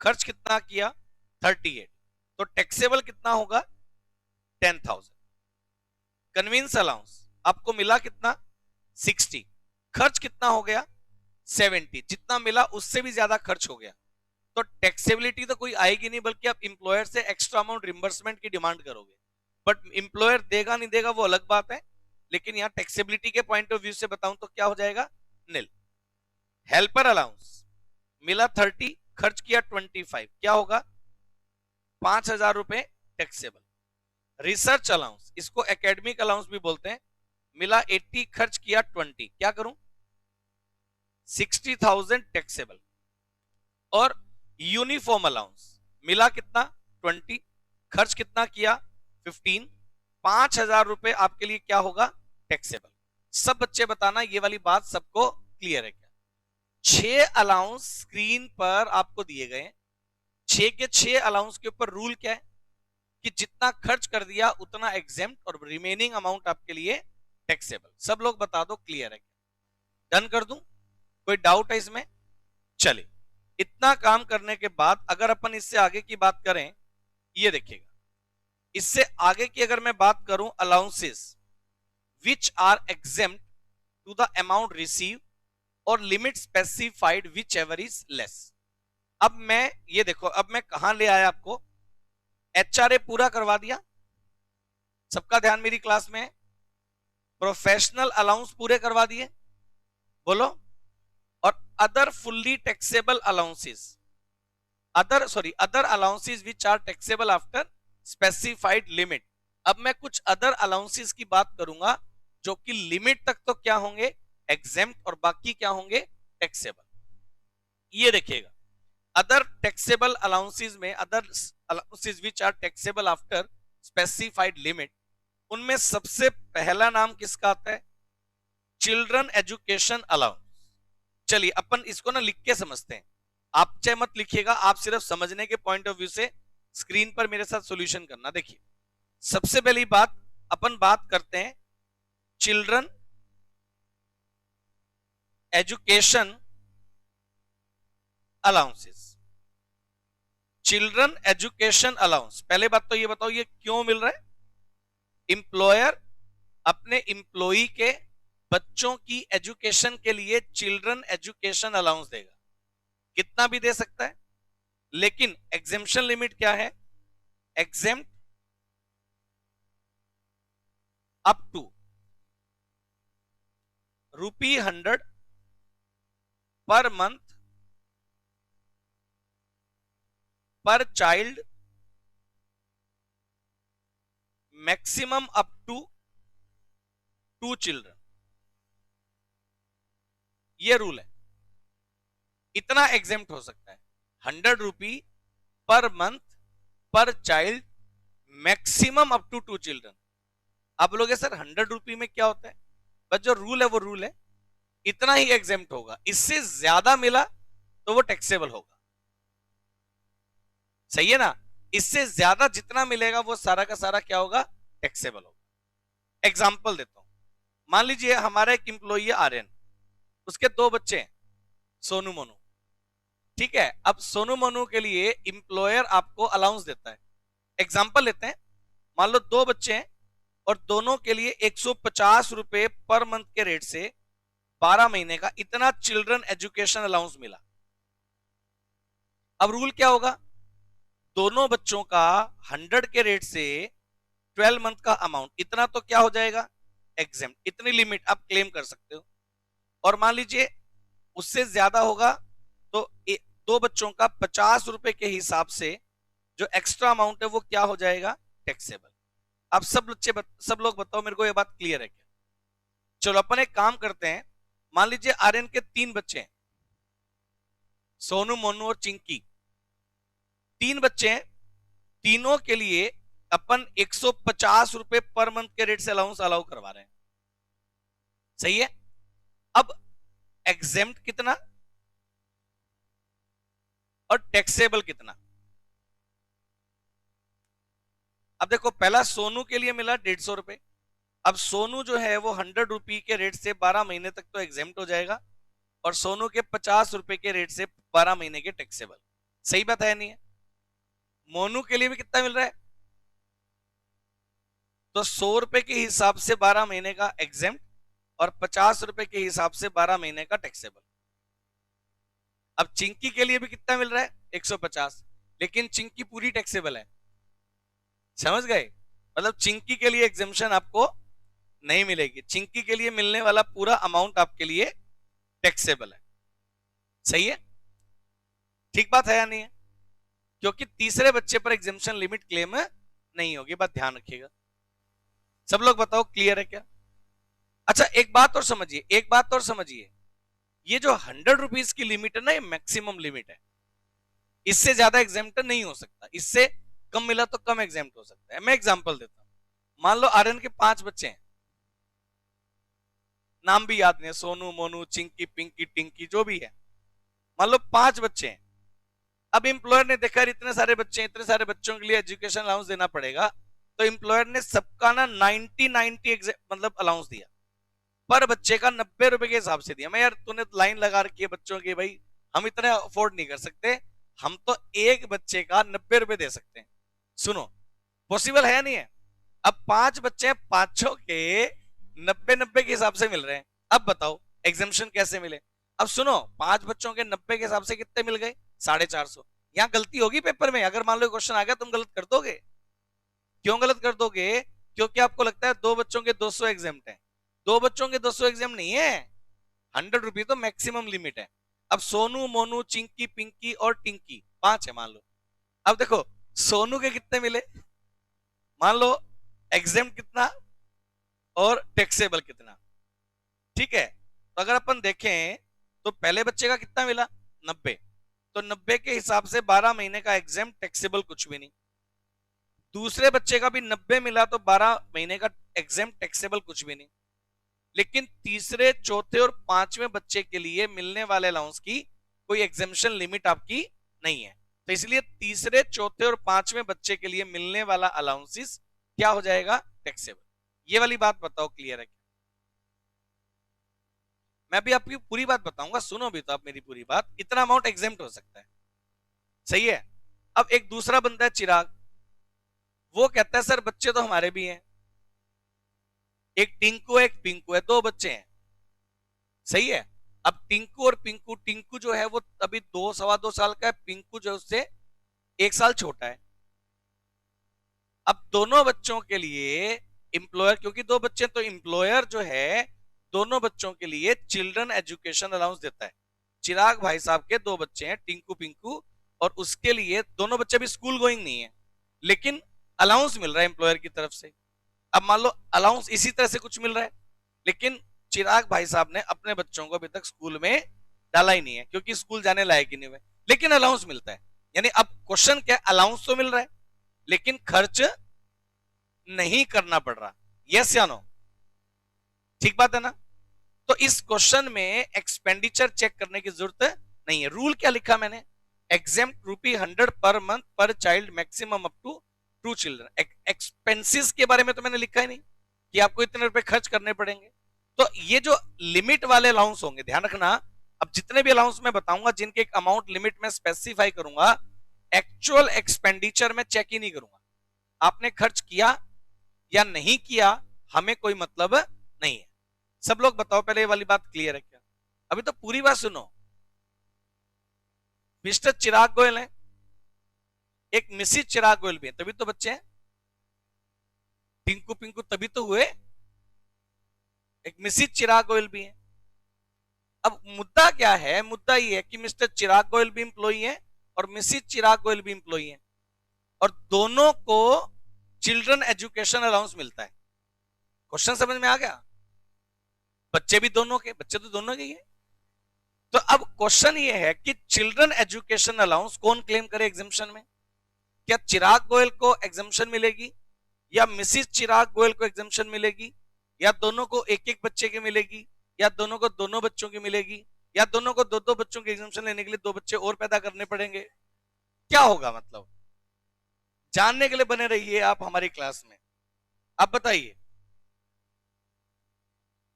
Speaker 1: खर्च कितना किया 38, तो टैक्सेबल कितना होगा 10,000। कन्वीनियंस अलाउंस आपको मिला कितना 60, खर्च कितना हो गया 70, जितना मिला उससे भी ज्यादा खर्च हो गया, तो टैक्सेबिलिटी तो कोई आएगी नहीं, बल्कि आप इंप्लॉयर से एक्स्ट्रा अमाउंट रिम्बर्समेंट की डिमांड करोगे। बट इंप्लॉयर देगा नहीं देगा वो अलग बात है, लेकिन यहां टैक्सेबिलिटी के पॉइंट ऑफ व्यू से बताऊं तो क्या हो जाएगा निल। हेल्पर अलाउंस मिला 30, खर्च किया 25, क्या होगा 5,000 रुपए टैक्सेबल। रिसर्च अलाउंस, इसको एकेडमिक अलाउंस भी बोलते हैं, मिला 80, खर्च किया 20, क्या करूं 60,000 टैक्सेबल। और यूनिफॉर्म अलाउंस मिला कितना 20, खर्च कितना किया 15, 5,000 रुपए आपके लिए क्या होगा टैक्सेबल। सब बच्चे बताना ये वाली बात सबको क्लियर है क्या। 6 अलाउंस स्क्रीन पर आपको दिए गए, 6 के 6 अलाउंस के ऊपर रूल क्या है कि जितना खर्च कर दिया उतना एग्जेम्प्ट और रिमेनिंग अमाउंट आपके लिए टैक्सेबल। सब लोग बता दो क्लियर है क्या। डन कर दूं, कोई डाउट है इसमें। चलिए, इतना काम करने के बाद अगर अपन इससे आगे की बात करें, ये देखिएगा, इससे आगे की अगर मैं बात करूं allowances which are exempt to the amount receive और limit specified whichever is less. अब मैं ये देखो, अब मैं कहां ले आया आपको, एचआरए पूरा करवा दिया, सबका ध्यान मेरी क्लास में है। प्रोफेशनल अलाउंस पूरे करवा दिए, बोलो। और other fully taxable allowances, other allowances which are taxable after specified limit. अब मैं कुछ अदर अलाउंसेस की बात करूंगा जो कि लिमिट तक तो क्या होंगे एग्जेम्प्ट और बाकी क्या होंगे टैक्सेबल। ये देखिएगा, अदर टैक्सेबल अलाउंसेस में other allowances which are taxable after specified limit, उनमें सबसे पहला नाम किसका आता है चिल्ड्रन एजुकेशन अलाउंस। चलिए अपन इसको ना लिख के समझते हैं, आप चाहे मत लिखिएगा, आप सिर्फ समझने के पॉइंट ऑफ व्यू से स्क्रीन पर मेरे साथ सॉल्यूशन करना। देखिए सबसे पहली बात अपन बात करते हैं children education allowances, children education allowance. पहले बात तो ये बताओ ये क्यों मिल रहा है? इंप्लॉयर अपने इंप्लॉई के बच्चों की एजुकेशन के लिए चिल्ड्रन एजुकेशन अलाउंस देगा, कितना भी दे सकता है, लेकिन एग्जेम्पशन लिमिट क्या है? Exempt up to ₹100 per month per child, maximum up to 2 children. ये रूल है, इतना एग्जेम्प्ट हो सकता है। ₹100 per month per child, maximum up to 2 children. आप बोलोगे सर ₹100 में क्या होता है? बस जो रूल है वो रूल है, इतना ही एग्जेम्प्ट होगा, इससे ज्यादा मिला तो वो टैक्सेबल होगा। सही है ना? इससे ज्यादा जितना मिलेगा वो सारा का सारा क्या होगा? टैक्सेबल होगा। एग्जाम्पल देता हूं, मान लीजिए हमारा एक इंप्लॉई है आर्यन, उसके 2 बच्चे हैं सोनू मोनू, ठीक है। अब सोनू मोनू के लिए इंप्लॉयर आपको अलाउंस देता है। एग्जाम्पल लेते हैं, मान लो 2 बच्चे हैं और दोनों के लिए ₹150 पर मंथ के रेट से 12 महीने का इतना चिल्ड्रन एजुकेशन अलाउंस मिला। अब रूल क्या होगा? दोनों बच्चों का 100 के रेट से 12 मंथ का अमाउंट इतना तो क्या हो जाएगा? एग्जेम्प्ट। इतनी लिमिट आप क्लेम कर सकते हो। और मान लीजिए उससे ज्यादा होगा तो 2 बच्चों का ₹50 के हिसाब से जो एक्स्ट्रा अमाउंट है वो क्या हो जाएगा? टैक्सेबल। अब सब लोग बताओ मेरे को ये बात क्लियर है क्या? चलो अपन एक काम करते हैं, मान लीजिए आर्यन के 3 बच्चे हैं, सोनू मोनू और चिंकी, 3 बच्चे हैं, तीनों के लिए अपन ₹150 पर मंथ के रेट से अलाउंस अलाउ करवा रहे हैं। सही है? अब एग्जेम्प्ट कितना और टैक्सेबल कितना? अब देखो, पहला सोनू के लिए मिला ₹150। अब सोनू जो है वो ₹100 के रेट से 12 महीने तक तो एग्जेम्प्ट हो जाएगा और सोनू के ₹50 के रेट से 12 महीने के टैक्सेबल। सही बात है नहीं है? मोनू के लिए भी कितना मिल रहा है? तो ₹100 के हिसाब से 12 महीने का एग्जेम्प्ट और ₹50 के हिसाब से 12 महीने का टैक्सेबल। अब चिंकी के लिए भी कितना मिल रहा है? 150, लेकिन चिंकी पूरी टैक्सेबल है। समझ गए? मतलब चिंकी के लिए एग्जेम्पशन आपको नहीं मिलेगी, चिंकी के लिए मिलने वाला पूरा अमाउंट आपके लिए टैक्सेबल है। सही है? ठीक बात है या नहीं है? क्योंकि तीसरे बच्चे पर एग्जेम्पशन लिमिट क्लेम नहीं होगी, बात ध्यान रखिएगा। सब लोग बताओ क्लियर है क्या? अच्छा एक बात और समझिए, ये जो ₹100 की लिमिट है ना, ये मैक्सिमम लिमिट है, इससे ज्यादा एग्जेम्प्ट नहीं हो सकता, इससे कम मिला तो कम एग्जेम्प्ट हो सकता है। मैं एग्जांपल देता हूं, मान लो आर्यन के 5 बच्चे हैं, नाम भी याद नहीं है, सोनू मोनू चिंकी पिंकी टिंकी जो भी है, मान लो 5 बच्चे हैं। अब इंप्लॉयर ने देखा इतने सारे बच्चे हैं, इतने सारे बच्चों के लिए एजुकेशन अलाउंस देना पड़ेगा, तो इंप्लॉयर ने सबका ना 90 मतलब अलाउंस दिया, पर बच्चे का ₹90 के हिसाब से दिया। मैं यार तूने लाइन लगा रखी है बच्चों की, भाई हम इतने अफोर्ड नहीं कर सकते, हम तो एक बच्चे का ₹90 दे सकते हैं। सुनो, पॉसिबल है नहीं है? अब 5 बच्चे हैं, पांचों के 90 के हिसाब से मिल रहे हैं। अब बताओ एग्जेम्पशन कैसे मिले? अब सुनो, 5 बच्चों के 90 के हिसाब से कितने मिल गए? 450। यहां गलती होगी पेपर में, अगर मान लो क्वेश्चन आ गया तुम गलत कर दोगे। क्यों गलत कर दोगे? क्योंकि आपको लगता है 2 बच्चों के 200 एग्जाम्प्ट है। 2 बच्चों के 200 एग्जाम नहीं है, ₹100 तो मैक्सिमम लिमिट है। अब सोनू मोनू चिंकी पिंकी और टिंकी 5 है मान लो। अब देखो सोनू के कितने मिले, मान लो एग्जाम कितना और टैक्सेबल कितना। ठीक है, तो अगर अपन देखें तो पहले बच्चे का कितना मिला? 90, तो 90 के हिसाब से 12 महीने का एग्जाम टैक्सेबल कुछ भी नहीं। दूसरे बच्चे का भी 90 मिला तो 12 महीने का एग्जाम टैक्सेबल कुछ भी नहीं। लेकिन तीसरे चौथे और 5वें बच्चे के लिए मिलने वाले अलाउंस की कोई एग्जेम्पशन लिमिट आपकी नहीं है, तो इसलिए तीसरे चौथे और 5वें बच्चे के लिए मिलने वाला अलाउंसिस क्या हो जाएगा? टैक्सेबल। ये वाली बात बताओ क्लियर है क्या? मैं भी आपकी पूरी बात बताऊंगा, सुनो भी तो आप मेरी पूरी बात। इतना अमाउंट एग्जेम्प्ट हो सकता है, सही है। अब एक दूसरा बंदा है चिराग, वो कहता है सर बच्चे तो हमारे भी हैं, एक टिंकू है एक पिंकू है, दो बच्चे हैं, सही है। अब टिंकू और पिंकू, टिंकू जो है वो अभी 2 सवा 2 साल का है, पिंकू जो उससे 1 साल छोटा है। अब दोनों बच्चों के लिए इंप्लॉयर, क्योंकि दो बच्चे तो इंप्लॉयर जो है दोनों बच्चों के लिए चिल्ड्रन एजुकेशन अलाउंस देता है। चिराग भाई साहब के दो बच्चे हैं टिंकू पिंकू, और उसके लिए दोनों बच्चे भी स्कूल गोइंग नहीं है, लेकिन अलाउंस मिल रहा है एम्प्लॉयर की तरफ से। अब मान लो अलाउंस इसी तरह से कुछ मिल रहा है, लेकिन चिराग भाई साहब ने अपने बच्चों को अभी तक स्कूल में डाला ही नहीं है, क्योंकि स्कूल जाने लायक ही नहीं हुए, लेकिन अलाउंस मिलता है। यानी अब क्वेश्चन क्या है, अलाउंस तो मिल रहा है लेकिन खर्च नहीं करना पड़ रहा, यस या नो? ठीक बात है ना? तो इस क्वेश्चन में एक्सपेंडिचर चेक करने की जरूरत नहीं है। रूल क्या लिखा मैंने, exempt ₹100 per month per child, maximum up to 2 children. Expenses के बारे में तो मैंने लिखा ही नहीं कि आपको इतने रुपए खर्च करने पड़ेंगे। तो ये जो लिमिट वाले अलाउंस होंगे, ध्यान रखना, अब जितने भी अलाउंस मैं बताऊंगा जिनके एक अमाउंट लिमिट में स्पेसिफाई करूंगा, एक्चुअल एक्सपेंडिचर में चेक ही नहीं करूंगा। आपने खर्च किया या नहीं किया हमें कोई मतलब नहीं है। सब लोग बताओ पहले ये वाली बात क्लियर है क्या? अभी तो पूरी बात सुनो। मिस्टर चिराग गोयल है, एक मिसिस चिराग गोयल भी है, तभी तो बच्चे हैं। टिंकू पिंकू तभी तो हुए, एक मिसिस चिराग गोयल भी है। अब मुद्दा क्या है, मुद्दा ये है कि मिस्टर चिराग गोयल भी इंप्लॉई है और मिसिस चिराग गोयल भी इंप्लॉई है, और दोनों को चिल्ड्रन एजुकेशन अलाउंस मिलता है। क्वेश्चन समझ में आ गया? बच्चे भी दोनों के, बच्चे तो दोनों के ही है। तो अब क्वेश्चन ये है कि चिल्ड्रन एजुकेशन अलाउंस कौन क्लेम करे एग्जामिशन में? क्या चिराग गोयल को एग्जामिशन मिलेगी, या मिसिस चिराग गोयल को एग्जामिशन मिलेगी, या दोनों को एक एक बच्चे की मिलेगी, या दोनों को दोनों बच्चों की मिलेगी, या दोनों को दो दो बच्चों की एग्जामिशन लेने के लिए दो बच्चे और पैदा करने पड़ेंगे? क्या होगा मतलब? जानने के लिए बने रहिए आप हमारी क्लास में। अब बताइए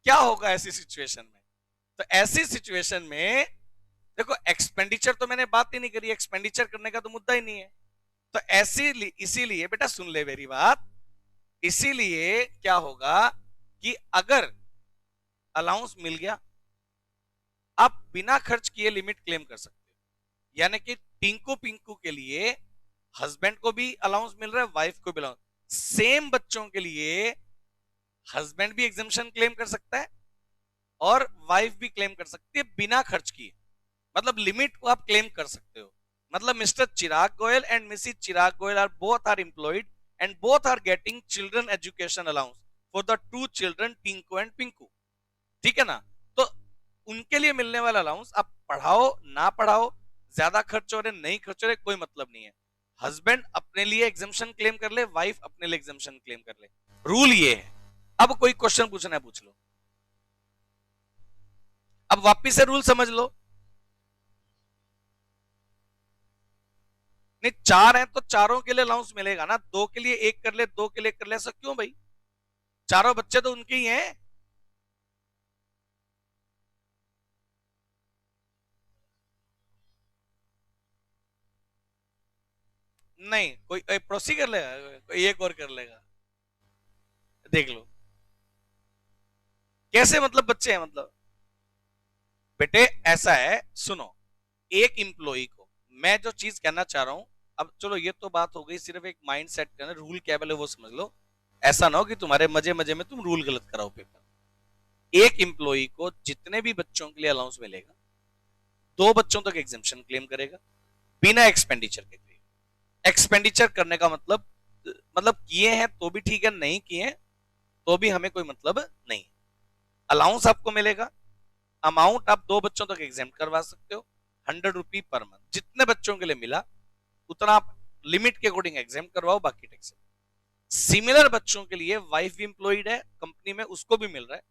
Speaker 1: क्या होगा ऐसी सिचुएशन में? तो ऐसी सिचुएशन में देखो, एक्सपेंडिचर तो मैंने बात ही नहीं करी, एक्सपेंडिचर करने का तो मुद्दा ही नहीं है। तो ऐसी इसीलिए बेटा सुन ले मेरी बात, इसीलिए क्या होगा कि अगर अलाउंस मिल गया, आप बिना खर्च किए लिमिट क्लेम कर सकते हो। यानी कि टिंकू पिंकू के लिए हस्बैंड को भी अलाउंस मिल रहा है, वाइफ को भी अलाउंस, सेम बच्चों के लिए हस्बैंड भी एग्जामिशन क्लेम कर सकता है और वाइफ भी क्लेम कर सकती है बिना खर्च किए। मतलब लिमिट को आप क्लेम कर सकते हो। मतलब Mr Chirag Goyal and Mrs Chirag Goyal are both are employed and both are getting children education allowance for the 2 children Tinku and Pinku. ठीक है ना? तो उनके लिए मिलने वाला अलाउंस आप पढ़ाओ ना पढ़ाओ, ज्यादा खर्च हो रहे नहीं खर्च हो रहे, कोई मतलब नहीं है। हस्बैंड अपने लिए एग्जामिशन क्लेम कर ले, वाइफ अपने लिए एग्जामिशन क्लेम कर ले, रूल ये है। अब कोई क्वेश्चन पूछना है पूछ लो। अब वापिस से रूल समझ लो। नहीं, 4 हैं तो चारों के लिए अलाउंस मिलेगा ना, 2 के लिए 1 कर ले, 2 के लिए 1 कर ले, ऐसा क्यों भाई? चारों बच्चे तो उनके ही हैं। नहीं, कोई प्रोसी कर लेगा, कोई एक और कर लेगा, देख लो कैसे मतलब बच्चे हैं मतलब। बेटे ऐसा है, सुनो, एक इंप्लॉई को मैं जो चीज कहना चाह रहा हूं, अब चलो ये तो बात हो गई सिर्फ एक माइंड सेट करना, रूल क्या बोले वो समझ लो। ऐसा ना हो कि तुम्हारे मजे मजे में तुम रूल गलत कराओ पेपर। एक इंप्लॉई को जितने भी बच्चों के लिए अलाउंस मिलेगा, 2 बच्चों तक एग्जामिशन क्लेम करेगा बिना एक्सपेंडिचर के। एक्सपेंडिचर करने का मतलब किए हैं तो भी ठीक है, नहीं किए तो भी हमें कोई मतलब नहीं। अलाउंस आपको मिलेगा, अमाउंट आप 2 बच्चों तक एग्जाम करवा सकते हो, ₹100 पर मंथ। जितने बच्चों के लिए मिला उतना आप लिमिट के अकॉर्डिंग एग्जाम करवाओ, बाकी टैक्स। सिमिलर बच्चों के लिए वाइफ भी इंप्लॉइड है कंपनी में, उसको भी मिल रहा है,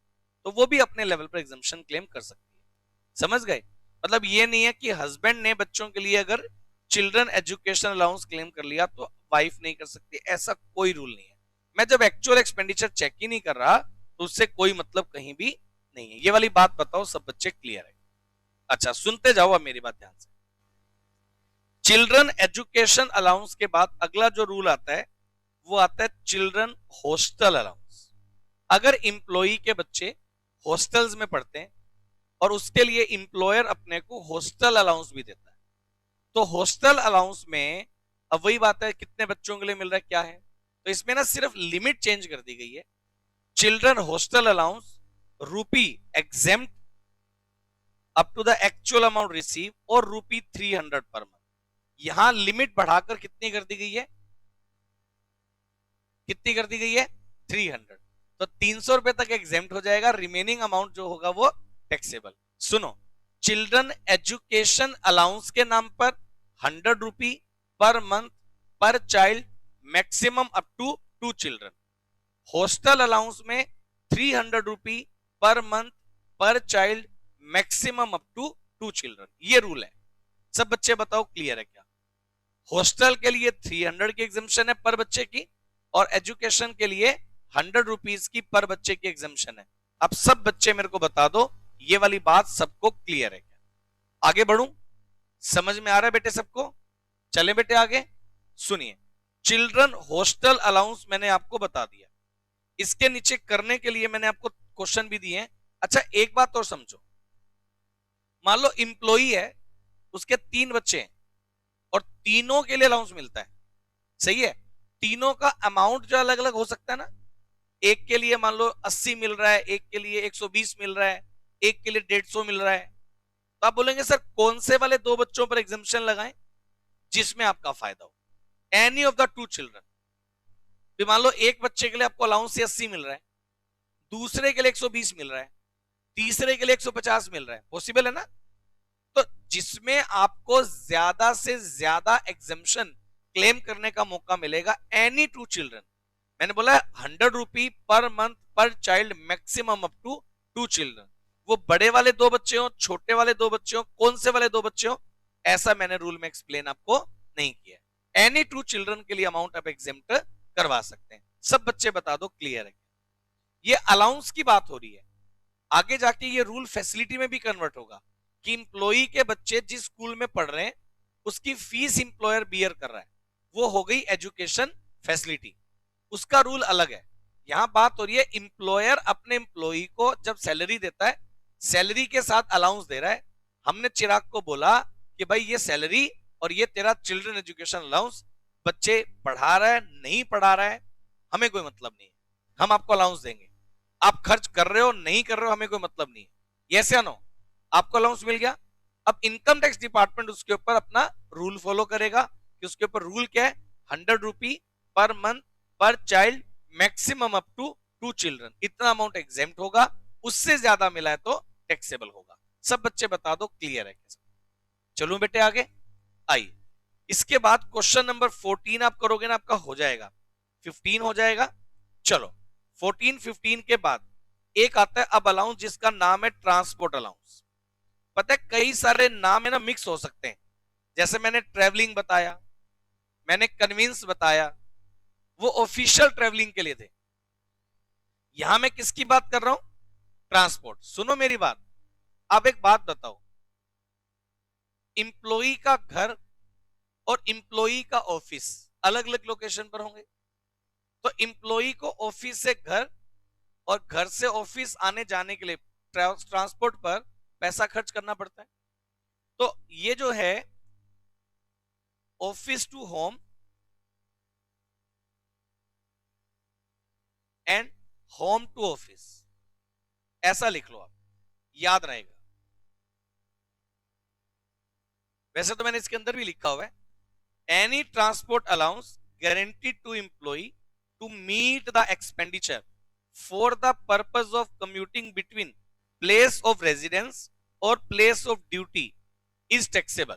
Speaker 1: तो वो भी अपने लेवल पर एग्जामिशन क्लेम कर सकती है। समझ गए? मतलब ये नहीं है कि हस्बैंड ने बच्चों के लिए अगर चिल्ड्रन एजुकेशन अलाउंस क्लेम कर लिया तो वाइफ नहीं कर सकती, ऐसा कोई रूल नहीं है। मैं जब एक्चुअल एक्सपेंडिचर चेक ही नहीं कर रहा तो उससे कोई मतलब कहीं भी नहीं है। ये वाली बात बताओ, सब बच्चे क्लियर है? अच्छा सुनते जाओ अब मेरी बात ध्यान से। चिल्ड्रन एजुकेशन अलाउंस के बाद अगला जो रूल आता है वो आता है चिल्ड्रन हॉस्टल अलाउंस। अगर इंप्लॉई के बच्चे हॉस्टल्स में पढ़ते हैं और उसके लिए इंप्लॉयर अपने को हॉस्टल अलाउंस भी देता है, तो हॉस्टल अलाउंस में अब वही बात है कितने बच्चों के लिए मिल रहा है क्या है, तो इसमें ना सिर्फ लिमिट चेंज कर दी गई है। Children hostel allowance rupee exempt up to the actual amount receive और ₹300 पर मंथ। यहां लिमिट बढ़ाकर कितनी कर दी गई है, कितनी कर दी गई है 300। तो 300 रुपए तक एग्जेम्प्ट हो जाएगा, रिमेनिंग अमाउंट जो होगा वो टैक्सेबल। सुनो, चिल्ड्रन एजुकेशन अलाउंस के नाम पर ₹100 per month per child maximum up to 2 children. Hostel allowance में ₹300 per month per child maximum up to 2 children. ये रूल है। सब बच्चे बताओ क्लियर है क्या? हॉस्टल के लिए 300 की एग्जामिशन है पर बच्चे की, और एजुकेशन के लिए ₹100 की पर बच्चे की एग्जामिशन है। अब सब बच्चे मेरे को बता दो ये वाली बात सबको क्लियर है क्या? आगे बढ़ूं? समझ में आ रहा है बेटे सबको? चले बेटे आगे सुनिए। चिल्ड्रन हॉस्टल अलाउंस मैंने आपको बता दिया। इसके नीचे करने के लिए मैंने आपको क्वेश्चन भी दिए हैं। अच्छा एक बात और समझो, मान लो इंप्लॉई है, उसके 3 बच्चे हैं और तीनों के लिए अलाउंस मिलता है, सही है? तीनों का अमाउंट जो अलग अलग हो सकता है ना, एक के लिए मान लो 80 मिल रहा है, एक के लिए 120 मिल रहा है, एक के लिए 150 मिल रहा है, तो आप बोलेंगे सर कौन से वाले 2 बच्चों पर एग्जामिशन लगाएं जिसमें आपका फायदा हो? Any of the 2 children. तो मान लो एक बच्चे के लिए आपको अलाउंस 80 मिल रहा है, दूसरे के लिए 120 मिल रहा है, तीसरे के लिए 150 मिल रहा है, पॉसिबल है ना? तो जिसमें आपको ज्यादा से ज्यादा एग्जामिशन क्लेम करने का मौका मिलेगा, एनी 2 चिल्ड्रन। मैंने बोला ₹100 per month per child maximum up to 2 children. वो बड़े वाले 2 बच्चे हो, छोटे वाले 2 बच्चे हो, कौन से वाले 2 बच्चे हो, ऐसा मैंने रूल में एक्सप्लेन आपको नहीं किया। एनी 2 चिल्ड्रन के लिए अमाउंट आप एग्जेम्प्ट करवा सकते हैं। सब बच्चे बता दो क्लियर है? ये अलाउंस की बात हो रही है, आगे जाके ये रूल फैसिलिटी में भी कन्वर्ट होगा कि इंप्लॉई के बच्चे जिस स्कूल में पढ़ रहे हैं उसकी फीस इंप्लॉयर बियर कर रहा है, वो हो गई एजुकेशन फैसिलिटी, उसका रूल अलग है। यहां बात हो रही है इंप्लॉयर अपने इंप्लॉई को जब सैलरी देता है, सैलरी के साथ अलाउंस दे रहा है। हमने चिराग को बोला कि भाई ये सैलरी और ये तेरा चिल्ड्रन एजुकेशन अलाउंस, बच्चे पढ़ा रहा है नहीं पढ़ा रहा है हमें कोई मतलब नहीं है, हम आपको अलाउंस देंगे। आप खर्च कर रहे हो नहीं कर रहे हो हमें कोई मतलब नहीं है, यस या नो? आपको अलाउंस मिल गया। अब इनकम टैक्स डिपार्टमेंट उसके ऊपर अपना रूल फॉलो करेगा कि उसके ऊपर रूल क्या है, ₹100 per month per child maximum up to 2 children. इतना अमाउंट एग्जेम्प्ट होगा, उससे ज्यादा मिला है तो टैक्सेबल होगा। सब बच्चे बता दो क्लियर है कैसे? चलो बेटे आगे आइए। इसके बाद क्वेश्चन नंबर 14 आप करोगे ना, आपका हो जाएगा 15 हो जाएगा। चलो 14 15 के बाद एक आता है अब अलाउंस जिसका नाम है ट्रांसपोर्ट अलाउंस। पता है कई सारे नाम है ना मिक्स हो सकते हैं, जैसे मैंने ट्रेवलिंग बताया, मैंने कन्विंस बताया, वो ऑफिशियल ट्रेवलिंग के लिए थे। यहां मैं किसकी बात कर रहा हूं? ट्रांसपोर्ट। सुनो मेरी बात, अब एक बात बताओ, इंप्लॉई का घर और इंप्लॉई का ऑफिस अलग अलग लोकेशन पर होंगे, तो इंप्लॉई को ऑफिस से घर और घर से ऑफिस आने जाने के लिए ट्रांसपोर्ट पर पैसा खर्च करना पड़ता है। तो ये जो है office to home and home to office, ऐसा लिख लो आप, याद रहेगा। वैसे तो मैंने इसके अंदर भी लिखा हुआ है, any transport allowance guaranteed to employ to meet the expenditure for the purpose of commuting between place of residence और place of duty is taxable.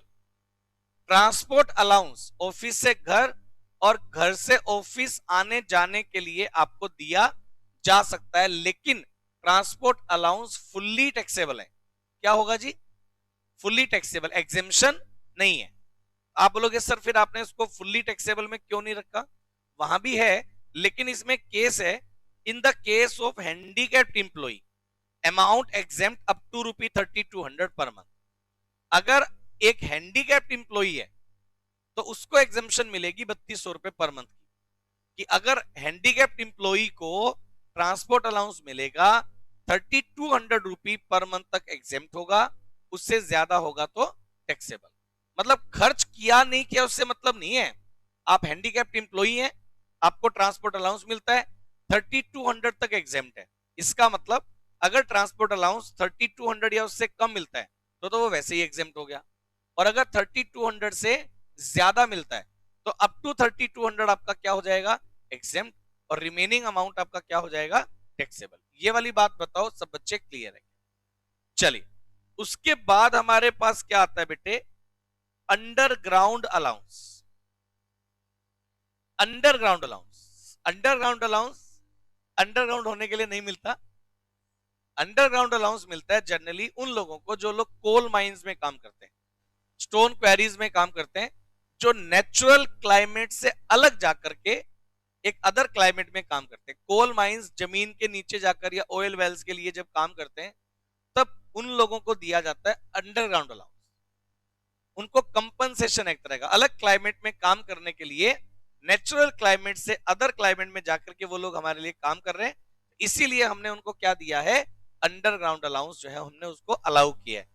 Speaker 1: Transport allowance office से घर और घर से ऑफिस आने जाने के लिए आपको दिया जा सकता है, लेकिन ट्रांसपोर्ट अलाउंस फुल्ली टैक्सेबल है। क्या होगा जी? फुल्ली टैक्सेबल, एग्जेम्पशन नहीं है। आप बोलोगे सर फिर आपने इसको फुल्ली टैक्सेबल में क्यों नहीं रखा? वहां भी है, लेकिन इसमें केस है in the case of handicapped employee amount exempt up to ₹3200 per month. अगर एक हैंडीकैप्ड इंप्लॉई है तो उसको एग्जेम्पशन मिलेगी ₹3200 पर मंथ की। कि अगर हैंडीकैप्ड इंप्लॉई को ट्रांसपोर्ट अलाउंस मिलेगा ₹3200 पर मंथ तक एग्जेम्प्ट होगा, उससे ज्यादा होगा तो टैक्सेबल। मतलब खर्च किया नहीं किया उससे मतलब नहीं है। आप हैंडीकैप्ड इंप्लॉई हैं, आपको ट्रांसपोर्ट अलाउंस मिलता है, 3200 तक एग्जेम्प्ट है। इसका मतलब अगर ट्रांसपोर्ट अलाउंस 3200 या उससे कम मिलता है तो वो वैसे ही एग्जेम्प्ट हो गया। और अगर 3200 से ज्यादा मिलता है तो अप टू 3200 आपका क्या हो जाएगा, एग्जेम्प्ट, और रिमेनिंग अमाउंट आपका क्या हो जाएगा, टैक्सेबल। ये वाली बात बताओ, सब बच्चे क्लियर है? चलिए, उसके बाद हमारे पास क्या आता है बेटे, underground allowance. Underground allowance, underground allowance underground होने के लिए नहीं मिलता। अंडरग्राउंड अलाउंस मिलता है जनरली उन लोगों को जो लोग कोल माइंस में काम करते हैं, स्टोन क्वेरीज में काम करते हैं, जो नेचुरल क्लाइमेट से अलग जाकर के एक अदर क्लाइमेट में काम करते हैं। कोल माइंस जमीन के नीचे जाकर या ऑयल वेल्स के लिए जब काम करते हैं तब उन लोगों को दिया जाता है अंडरग्राउंड अलाउंस। उनको कंपनसेशन एक तरह का, अलग क्लाइमेट में काम करने के लिए नेचुरल क्लाइमेट से अदर क्लाइमेट में जाकर के वो लोग हमारे लिए काम कर रहे हैं, इसीलिए हमने उनको क्या दिया है, अंडरग्राउंड अलाउंस जो है हमने उसको अलाउ किया है।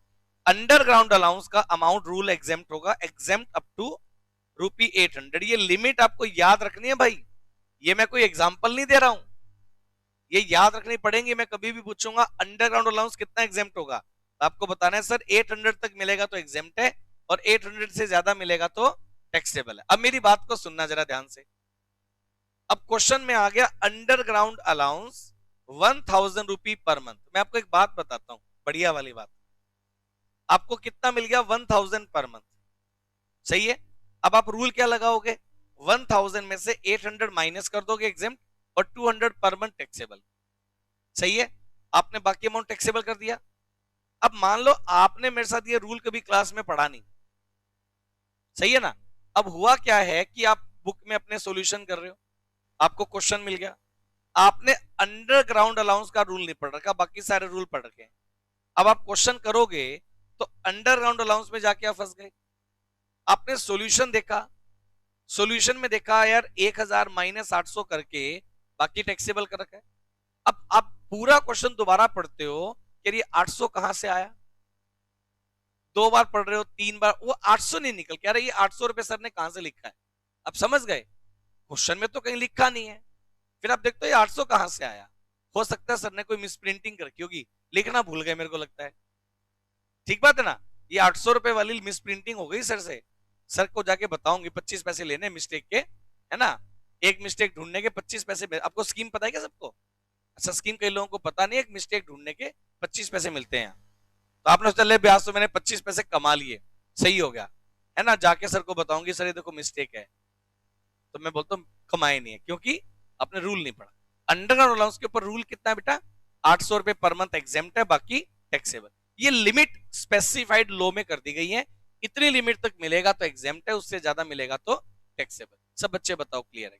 Speaker 1: अंडरग्राउंड अलाउंस का अमाउंट रूल एग्जेम्प्ट होगा, एग्जेम्प्ट अप टू ₹800। ये लिमिट आपको याद रखनी है भाई, ये मैं कोई एग्जांपल नहीं दे रहा हूं, ये याद रखनी पड़ेंगे। मैं कभी भी पूछूंगा अंडरग्राउंड अलाउंस कितना एग्जेम्प्ट होगा, तो आपको बताना है सर 800 तक मिलेगा तो एग्जेम्प्ट है, और 800 से ज्यादा मिलेगा तो टैक्सेबल है। अब मेरी बात को सुनना जरा ध्यान से। अब क्वेश्चन में आ गया अंडरग्राउंड अलाउंस ₹1000 पर मंथ। मैं आपको एक बात बताता हूं, बढ़िया वाली बात। आपको कितना मिल गया, 1000 पर मंथ, सही है। अब आप रूल क्या लगाओगे, 1000 में से 800 माइनस कर दोगे एग्जेम्प्ट, और 200 पर मंथ टैक्सेबल, सही है। आपने बाकी अमाउंट टैक्सेबल कर दिया। अब मान लो आपने मेरे साथ ये रूल कभी क्लास में पढ़ा नहीं, सही है ना। अब हुआ क्या है कि आप बुक में अपने सॉल्यूशन कर रहे हो, आपको क्वेश्चन मिल गया, आपने अंडरग्राउंड अलाउंस का रूल नहीं पढ़ रखा, बाकी सारे रूल पढ़ रखे हैं। अब आप क्वेश्चन करोगे तो अंडरग्राउंड अलाउंस में जाके आप फंस गए। आपने सॉल्यूशन देखा, सॉल्यूशन में देखा यार 1000 माइनस 800 करके बाकी टैक्सेबल कर रखा है। अब आप पूरा क्वेश्चन दोबारा पढ़ते हो कि ये 800 कहां से आया, 2 बार पढ़ रहे हो, 3 बार, वो 800 नहीं निकल के आ रहा, ये 800 रुपए सर ने कहां से लिखा है। अब समझ गए, क्वेश्चन में तो कहीं लिखा नहीं है। फिर आप देखते हो ये 800 कहां से आया, हो सकता है सर ने कोई मिसप्रिंटिंग कर रखी होगी, लिखना भूल गए मेरे को लगता है, ठीक बात है ना। ये 800 रुपए वाली मिसप्रिंटिंग हो गई सर से, सर को जाके बताऊंगी 25 पैसे लेने मिस्टेक के, है ना। एक मिस्टेक ढूंढने के 25 पैसे। आपको स्कीम पता है क्या सबको? अच्छा, स्कीम कई लोगों को पता नहीं है, एक मिस्टेक ढूंढने के 25 पैसे मिलते हैं। तो आपने सोचा ले ब्याज तो मैंने 25 पैसे कमा लिए, सही हो गया, है ना। जाके सर को बताऊंगी सर ये देखो मिस्टेक है, तो मैं बोलता हूँ कमाए नहीं है, क्योंकि आपने रूल नहीं पढ़ा। अंडरग्राउंड अलाउंस के ऊपर रूल कितना है बेटा, 800 रुपए पर मंथ एग्जेम्प्ट है, बाकी टैक्सेबल। ये लिमिट स्पेसिफाइड लॉ में कर दी गई है, इतनी लिमिट तक मिलेगा तो एग्जेम्प्ट है, उससे ज्यादा मिलेगा तो टैक्सेबल। सब बच्चे बताओ क्लियर है?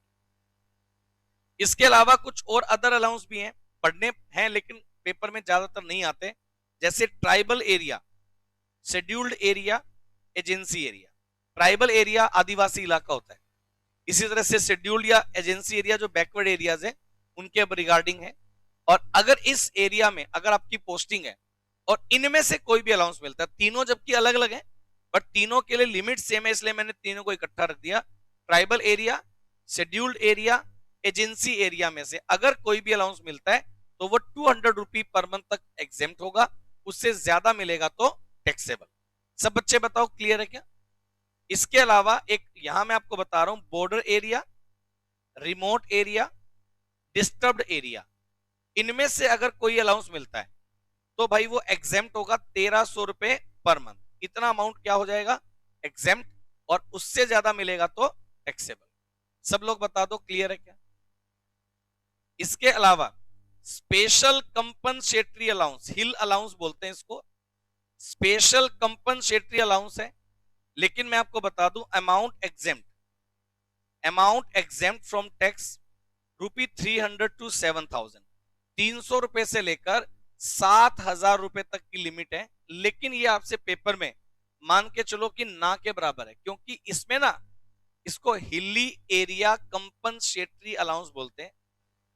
Speaker 1: इसके अलावा कुछ और अदर अलाउंस भी हैं, पढ़ने हैं लेकिन पेपर में ज्यादातर नहीं आते, जैसे tribal area, scheduled area, agency area. Tribal area आदिवासी इलाका होता है, इसी तरह से शेड्यूल्ड या एजेंसी एरिया जो बैकवर्ड एरियाज है उनके अब रिगार्डिंग है। और अगर इस एरिया में अगर आपकी पोस्टिंग है और इनमें से कोई भी अलाउंस मिलता है, तीनों जबकि अलग अलग है बट तीनों के लिए लिमिट सेम है, इसलिए मैंने तीनों को इकट्ठा रख दिया। Tribal area, scheduled area, agency area में से अगर कोई भी अलाउंस मिलता है तो वो ₹200 पर मंथ तक एग्जेम्प्ट होगा, उससे ज्यादा मिलेगा तो टैक्सेबल। सब बच्चे बताओ क्लियर है क्या? इसके अलावा एक यहां मैं आपको बता रहा हूं, border area, remote area, disturbed area, इनमें से अगर कोई अलाउंस मिलता है तो भाई वो एग्जेम्प्ट होगा ₹1300 पर मंथ। इतना अमाउंट क्या हो जाएगा, एग्जेम्प्ट, और उससे ज्यादा मिलेगा तो टैक्सेबल। सब लोग बता दो क्लियर है क्या? इसके अलावा स्पेशल कंपनसेटरी अलाउंस, हिल अलाउंस बोलते हैं इसको, स्पेशल कंपनसेटरी अलाउंस है, लेकिन मैं आपको बता दूं amount exempt, amount exempt from tax ₹300 to 7000, ₹300 से लेकर 7,000 रुपए तक की लिमिट है, लेकिन ये आपसे पेपर में मान के चलो कि ना के बराबर है, क्योंकि इसमें ना इसको हिली एरिया कंपनसेटरी अलाउंस बोलते हैं।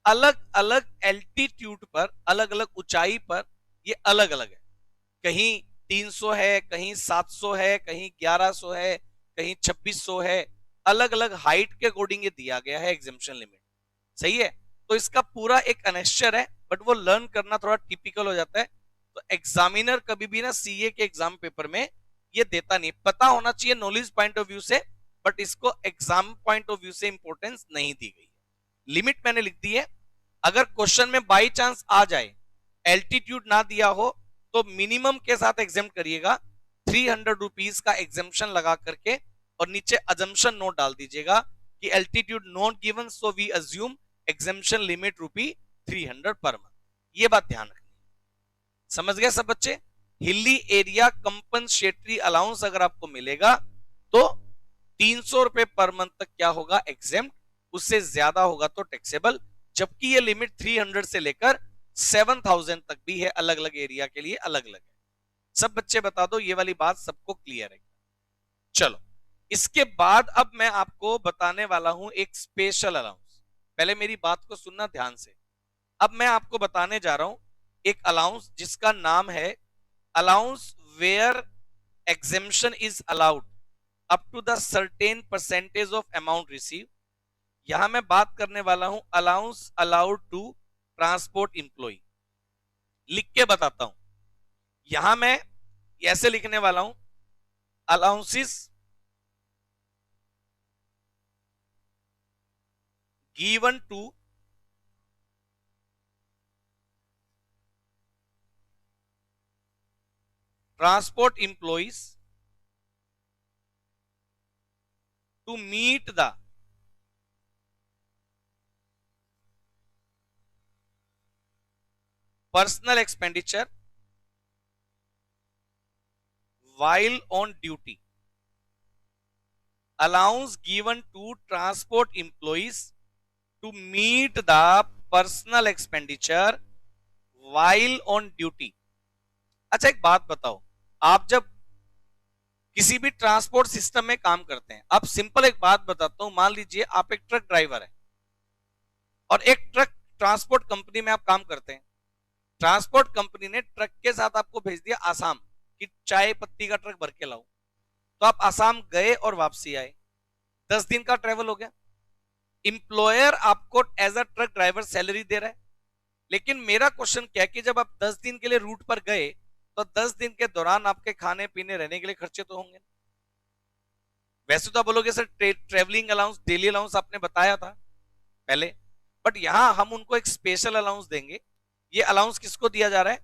Speaker 1: अलग अलग एल्टीट्यूड पर, अलग अलग ऊंचाई पर ये अलग अलग है। कहीं 300 है, कहीं 700 है, कहीं 1100 है, कहीं 2600 है। अलग अलग हाइट के अकॉर्डिंग ये दिया गया है एग्जेम्पशन लिमिट। सही है। तो इसका पूरा एक अनेक्चर है, बट वो लर्न करना थोड़ा टिपिकल हो जाता है। तो एग्जामिनर कभी भी ना सीए के एग्जाम पेपर में ये देता नहीं। पता होना चाहिए नॉलेज पॉइंट ऑफ व्यू से, बट इसको एग्जाम पॉइंट ऑफ व्यू से इंपॉर्टेंस नहीं दी गई है। लिमिट मैंने लिख दी है। अगर क्वेश्चन में बाई चांस आ जाए एल्टीट्यूड ना दिया हो तो मिनिमम के साथ एग्जाम करिएगा, 300 रुपीज का एग्जामेशन लगा करके, और नीचे अजम्पशन नोट डाल दीजिएगा कि altitude not given, so we assume exemption limit ₹300 per month. ये बात ध्यान रखनी। समझ गए सब बच्चे? हिली एरिया कंपनसेटरी अलाउंस अगर आपको मिलेगा तो 300 रुपए पर मंथ तक क्या होगा? एग्जेम्प्ट। उससे ज्यादा होगा तो टैक्सेबल, जबकि ये लिमिट 300 से लेकर 7,000 तक भी है। अलग अलग एरिया के लिए अलग अलग है। सब बच्चे बता दो, ये वाली बात सबको क्लियर है? चलो, इसके बाद अब मैं आपको बताने वाला हूं एक स्पेशल अलाउंस। पहले मेरी बात को सुनना ध्यान से। अब मैं आपको बताने जा रहा हूं एक अलाउंस जिसका नाम है allowance where exemption is allowed up to the certain percentage of amount receive. यहां मैं बात करने वाला हूं allowance allowed to transport employ. लिख के बताता हूं। यहां मैं ऐसे लिखने वाला हूं, allowances given to transport employees to meet the personal expenditure while on duty. Allowance given to transport employees to meet the personal expenditure while on duty. अच्छा, एक बात बताओ, आप जब किसी भी ट्रांसपोर्ट सिस्टम में काम करते हैं, अब सिंपल एक बात बताता हूं, मान लीजिए आप एक ट्रक ड्राइवर है और एक ट्रक ट्रांसपोर्ट कंपनी में आप काम करते हैं। ट्रांसपोर्ट कंपनी ने ट्रक के साथ आपको भेज दिया आसाम कि चाय पत्ती का ट्रक भर के लाओ, तो आप आसाम गए और वापसी आए, 10 दिन का ट्रेवल हो गया। इंप्लॉयर आपको as a truck driver salary दे रहा है, लेकिन मेरा क्वेश्चन क्या है कि जब आप 10 दिन के लिए रूट पर गए तो 10 दिन के दौरान आपके खाने पीने रहने के लिए खर्चे तो होंगे। वैसे तो आप बोलोगे sir travelling allowance, daily allowance आपने बताया था पहले, बट यहां हम उनको एक स्पेशल अलाउंस देंगे। ये अलाउंस किसको दिया जा रहा है?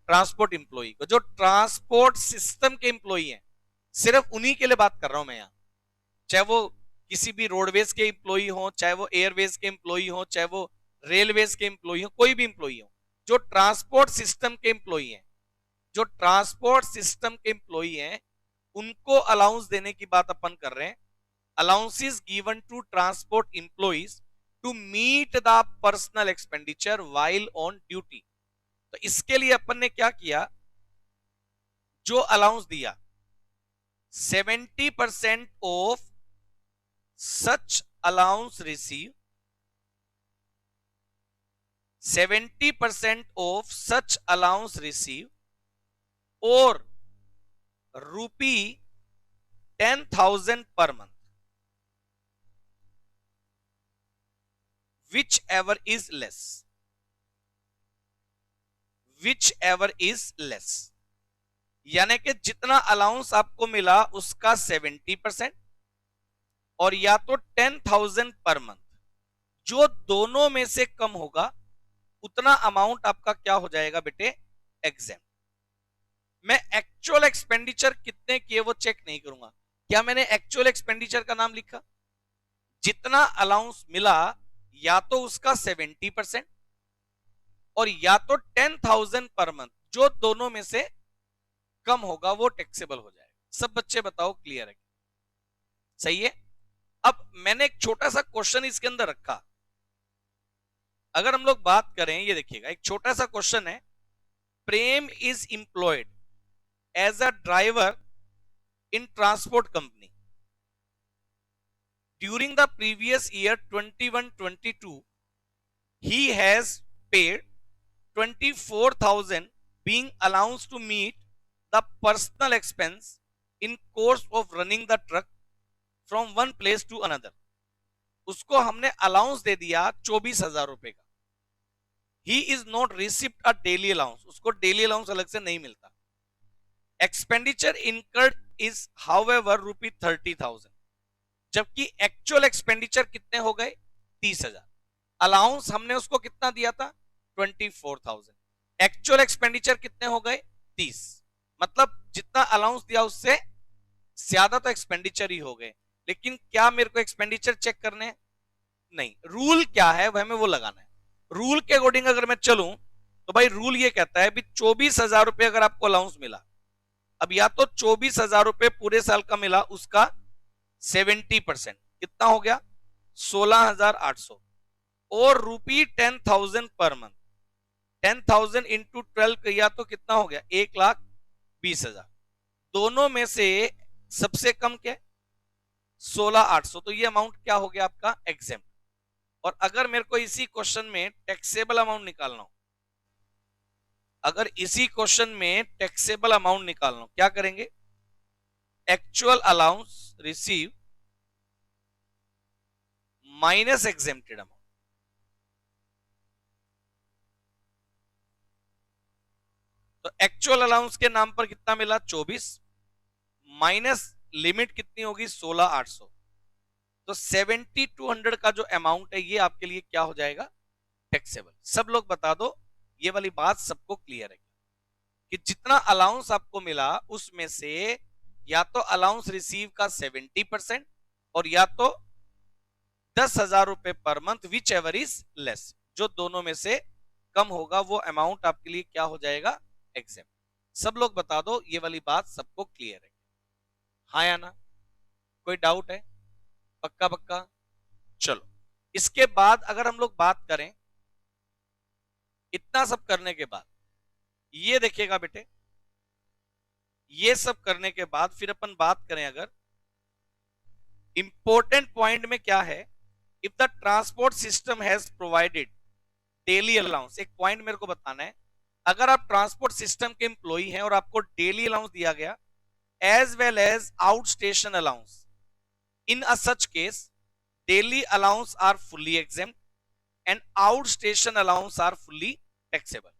Speaker 1: ट्रांसपोर्ट इंप्लॉई को, जो ट्रांसपोर्ट सिस्टम के इंप्लॉई हैं। सिर्फ उन्हीं के लिए बात कर रहा हूं मैं यहां, चाहे वो किसी भी रोडवेज के इंप्लॉई हो, चाहे वो एयरवेज के इंप्लॉई हो, चाहे वो रेलवेज के इंप्लॉई हो, कोई भी इंप्लॉई हो, जो ट्रांसपोर्ट सिस्टम के इंप्लॉई हैं, जो ट्रांसपोर्ट सिस्टम के इंप्लॉई हैं, उनको अलाउंस देने की बात अपन कर रहे हैं। Allowances given to transport employees to meet the personal expenditure while on duty. तो इसके लिए अपन ने क्या किया, जो अलाउंस दिया 70% of such allowance receive, 70% of such allowance receive और ₹10,000 per month, which ever is less, which ever is less. यानी कि जितना अलाउंस आपको मिला उसका 70% और या तो 10,000 पर मंथ, जो दोनों में से कम होगा उतना अमाउंट आपका क्या हो जाएगा बेटे? एग्जाम। मैं एक्चुअल एक्सपेंडिचर कितने किए वो चेक नहीं करूंगा। क्या मैंने एक्चुअल एक्सपेंडिचर का नाम लिखा? जितना अलाउंस मिला या तो उसका 70% और या तो 10,000 पर मंथ, जो दोनों में से कम होगा वो टैक्सेबल हो जाएगा। सब बच्चे बताओ क्लियर है? सही है। अब मैंने एक छोटा सा क्वेश्चन इसके अंदर रखा। अगर हम लोग बात करें, ये देखिएगा एक छोटा सा क्वेश्चन है Prem is employed as a driver in transport company during the previous year 21-22 he has paid 24,000 being allowance to meet the personal expense in course of running the truck from one place to another. उसको हमने allowance दे दिया 24,000 रुपए का. He is not receipt a daily allowance, उसको daily allowance अलग से नहीं मिलता. एक्सपेंडिचर इनकर्ड इज हाउएवर ₹30,000, जबकि एक्चुअल एक्सपेंडिचर कितने हो गए 30,000. अलाउंस हमने उसको कितना दिया था 24,000, एक्चुअल एक्सपेंडिचर कितने हो गए 30. मतलब जितना अलाउंस दिया उससे ज्यादा तो एक्सपेंडिचर ही हो गए. लेकिन क्या मेरे को एक्सपेंडिचर चेक करने हैं? नहीं. रूल क्या है वह हमें वो लगाना है. रूल के अकॉर्डिंग अगर मैं चलूं तो भाई रूल ये कहता है भी 24,000 रुपए अगर आपको अलाउंस मिला, अब या तो 24,000 रुपए पूरे साल का मिला, उसका 70% कितना हो गया 16,800, और ₹10,000 पर मंथ. 10,000 इंटू 12 किया तो कितना हो गया 1,20,000. दोनों में से सबसे कम क्या है 16,800. तो ये अमाउंट क्या हो गया आपका एग्जेम्प्ट. और अगर मेरे को इसी क्वेश्चन में टैक्सेबल अमाउंट निकालना हो, अगर इसी क्वेश्चन में टैक्सेबल अमाउंट निकालना हो, क्या करेंगे actual allowance receive minus exempted amount. तो एक्चुअल अलाउंस के नाम पर कितना मिला 24 माइनस लिमिट कितनी होगी 16,800. तो 7,200 का जो अमाउंट है ये आपके लिए क्या हो जाएगा टैक्सेबल. सब लोग बता दो ये वाली बात सबको क्लियर है कि जितना अलाउंस आपको मिला उसमें से या तो अलाउंस रिसीव का 70% और या तो 10,000 रुपए per month which ever is less, जो दोनों में से कम होगा वो अमाउंट आपके लिए क्या हो जाएगा एग्जेम्प्ट. सब लोग बता दो ये वाली बात सबको क्लियर है. हाँ या ना, कोई डाउट है? पक्का पक्का. चलो इसके बाद अगर हम लोग बात करें, इतना सब करने के बाद ये देखिएगा बेटे, ये सब करने के बाद फिर अपन बात करें अगर इंपॉर्टेंट पॉइंट में क्या है, if the transport system has provided daily allowance. एक पॉइंट मेरे को बताना है, अगर आप ट्रांसपोर्ट सिस्टम के एम्प्लॉई हैं और आपको डेली अलाउंस दिया गया as well as out station allowance, in a such case daily allowance are fully exempt and outstation allowance are fully taxable.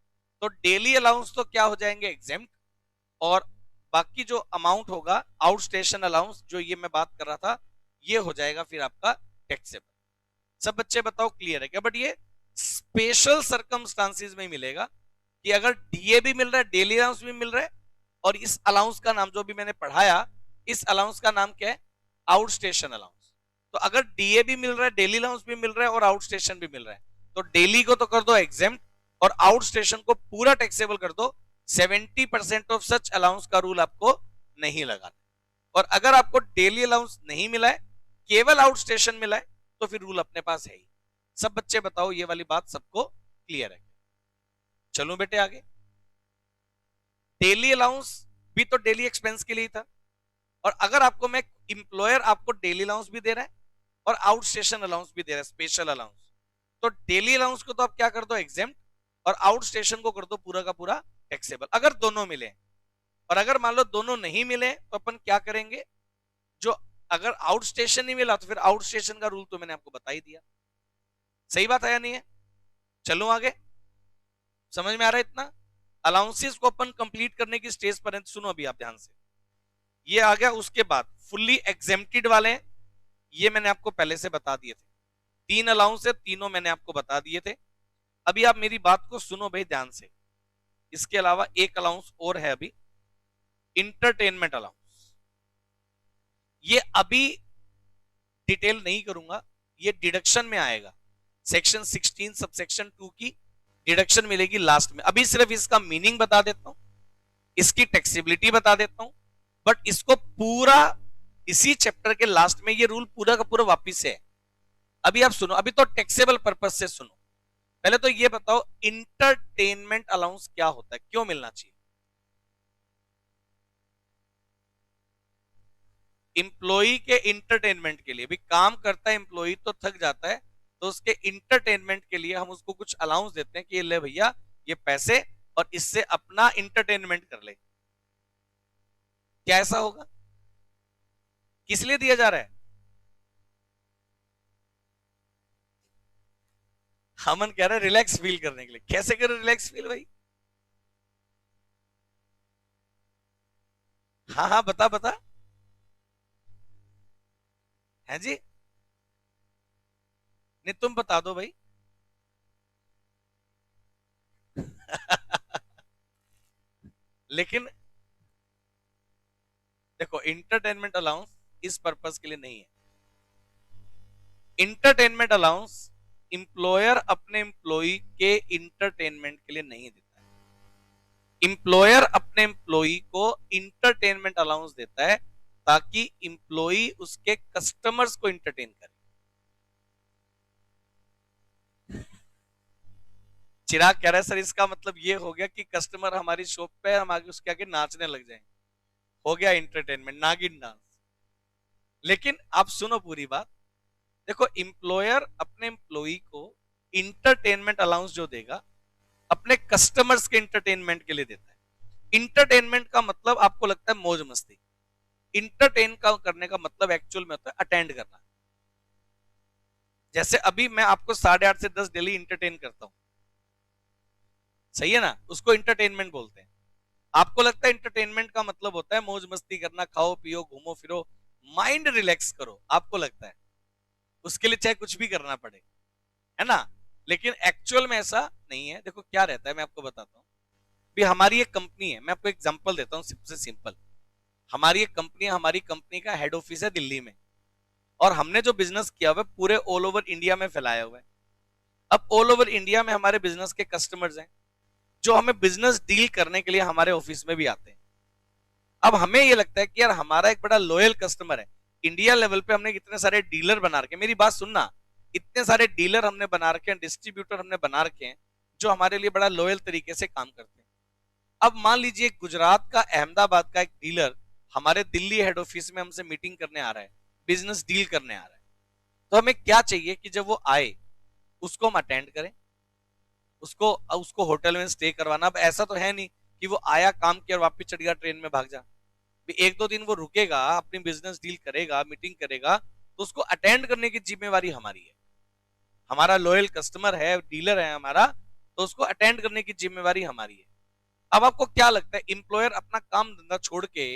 Speaker 1: तो daily allowance तो क्या हो जाएंगे exempt, और बाकी जो अमाउंट होगा outstation allowance जो ये मैं बात कर रहा था ये हो जाएगा फिर आपका taxable. सब बच्चे बताओ क्लियर है क्या? बट ये स्पेशल सर्कमस्टांसिस में मिलेगा कि अगर डीए भी मिल रहा है डेली अलाउंस भी मिल रहा है, और इस अलाउंस का नाम जो भी मैंने पढ़ाया इस अलाउंस का नाम क्या है आउट स्टेशन अलाउंस. तो अगर डीए भी मिल रहा है डेली अलाउंस भी मिल रहा है और आउट स्टेशन भी मिल रहा है, तो डेली को तो कर दो एग्जेम्प्ट और आउट स्टेशन को पूरा टैक्सेबल कर दो. 70% ऑफ सच अलाउंस का रूल आपको नहीं लगाना. और अगर आपको डेली अलाउंस नहीं मिला है केवल आउट स्टेशन मिला है तो फिर रूल अपने पास है ही. सब बच्चे बताओ ये वाली बात सबको क्लियर है? चलो बेटे आगे. डेली अलाउंस भी तो डेली एक्सपेंस के लिए था, और अगर आपको मैं इंप्लॉयर आपको डेली अलाउंस भी दे रहा है और आउट स्टेशन अलाउंस भी दे रहा है स्पेशल अलाउंस, तो डेली अलाउंस को तो आप क्या कर दो एग्जेम्प्ट और आउट स्टेशन को कर दो पूरा का पूरा टैक्सेबल अगर दोनों मिले. और अगर मान लो दोनों नहीं मिले तो अपन क्या करेंगे, जो अगर आउट स्टेशन नहीं मिला तो फिर आउट स्टेशन का रूल तो मैंने आपको बता ही दिया. सही बात है या नहीं है? चलो आगे. समझ में आ रहा है इतना? अलाउंसेस को अपन कंप्लीट करने की स्टेज पर है. सुनो अभी आप ध्यान से, ये आ गया. उसके बाद फुल्ली एग्जेम्प्टेड वाले हैं, ये मैंने आपको पहले से बता दिए थे. 3 अलाउंस है, तीनों मैंने आपको बता दिए थे. अभी आप मेरी बात को सुनो भाई ध्यान से. इसके अलावा एक अलाउंस और है अभी, इंटरटेनमेंट अलाउंस. ये अभी डिटेल नहीं करूंगा, ये डिडक्शन में आएगा. सेक्शन 16 सबसेक्शन 2 की डिडक्शन मिलेगी लास्ट में. अभी सिर्फ इसका मीनिंग बता देता हूं, इसकी टैक्सेबिलिटी बता देता हूं, बट इसको पूरा इसी चैप्टर के लास्ट में ये रूल पूरा का पूरा वापिस है. अभी आप सुनो, अभी तो टैक्सेबल पर्पस से सुनो. पहले तो ये बताओ इंटरटेनमेंट अलाउंस क्या होता है, क्यों मिलना चाहिए? इंप्लॉई के इंटरटेनमेंट के लिए भी काम करता है, इंप्लॉई तो थक जाता है, तो उसके इंटरटेनमेंट के लिए हम उसको कुछ अलाउंस देते हैं कि ये ले भैया ये पैसे, और इससे अपना इंटरटेनमेंट कर ले। क्या ऐसा होगा? किस लिए दिया जा रहा है? हमन कह रहे हैं रिलैक्स फील करने के लिए। कैसे करें रिलैक्स फील भाई? हाँ हाँ, बता बता। है जी? नहीं तुम बता दो भाई। लेकिन देखो, इंटरटेनमेंट अलाउंस इस पर्पस के लिए नहीं है। इंटरटेनमेंट अलाउंस इंप्लॉयर अपने एम्प्लॉय के इंटरटेनमेंट के लिए नहीं देता है। इंप्लॉयर अपने एम्प्लॉय को इंटरटेनमेंट अलाउंस देता है ताकि एम्प्लॉय उसके कस्टमर्स को इंटरटेन करे। चिराग कह रहा है सर इसका मतलब ये हो गया कि कस्टमर हमारी शॉप पे हम आगे उसके आगे नाचने लग जाएं, हो गया इंटरटेनमेंट, नागिन डांस। लेकिन आप सुनो पूरी बात। देखो, इंप्लॉयर अपने एम्प्लॉय को इंटरटेनमेंट अलाउंस जो देगा अपने कस्टमर्स के इंटरटेनमेंट के लिए देता है। इंटरटेनमेंट का मतलब आपको लगता है मौज मस्ती। इंटरटेन का करने का मतलब एक्चुअल में होता है अटेंड करना। जैसे अभी मैं आपको 8:30 से 10 डेली इंटरटेन करता हूं, सही है ना? उसको इंटरटेनमेंट बोलते हैं। आपको लगता है इंटरटेनमेंट का मतलब होता है मौज मस्ती करना, खाओ पियो घूमो फिरो, माइंड रिलैक्स करो, आपको लगता है उसके लिए चाहे कुछ भी करना पड़े, है ना? लेकिन एक्चुअल में ऐसा नहीं है। देखो क्या रहता है, मैं आपको बताता हूँ। भी हमारी एक कंपनी है, मैं आपको एग्जांपल देता हूँ सबसे सिंपल। हमारी एक कंपनी है, हमारी कंपनी का हेड ऑफिस है दिल्ली में, और हमने जो बिजनेस किया हुआ है पूरे ऑल ओवर इंडिया में फैलाया हुआ है। अब ऑल ओवर इंडिया में हमारे बिजनेस के कस्टमर्स हैं जो हमें बिजनेस डील करने के लिए हमारे ऑफिस में भी आते हैं। अब हमें ये लगता है कि यार हमारा एक बड़ा लॉयल कस्टमर है। इंडिया लेवल पे हमने इतने सारे डीलर बना रखे, मेरी बात सुनना, इतने सारे डीलर हमने बना रखे हैं, डिस्ट्रीब्यूटर हमने बना रखे हैं जो हमारे लिए बड़ा लॉयल तरीके से काम करते हैं। अब मान लीजिए गुजरात का, अहमदाबाद का एक डीलर हमारे दिल्ली हेड ऑफिस में हमसे मीटिंग करने आ रहा है, बिजनेस डील करने आ रहा है। तो हमें क्या चाहिए कि जब वो आए उसको हम अटेंड करें, उसको उसको होटल में स्टे करवाना। अब ऐसा तो है नहीं कि वो आया काम किया और वापस चढ़ गया ट्रेन में भाग जा। एक दो दिन वो रुकेगा, अपनी बिजनेस डील करेगा, मीटिंग करेगा, तो उसको अटेंड करने की जिम्मेवारी हमारी है। हमारा लॉयल कस्टमर है, डीलर है हमारा, तो उसको अटेंड करने की जिम्मेवारी हमारी है। अब आपको क्या लगता है इंप्लॉयर अपना काम धंधा छोड़ के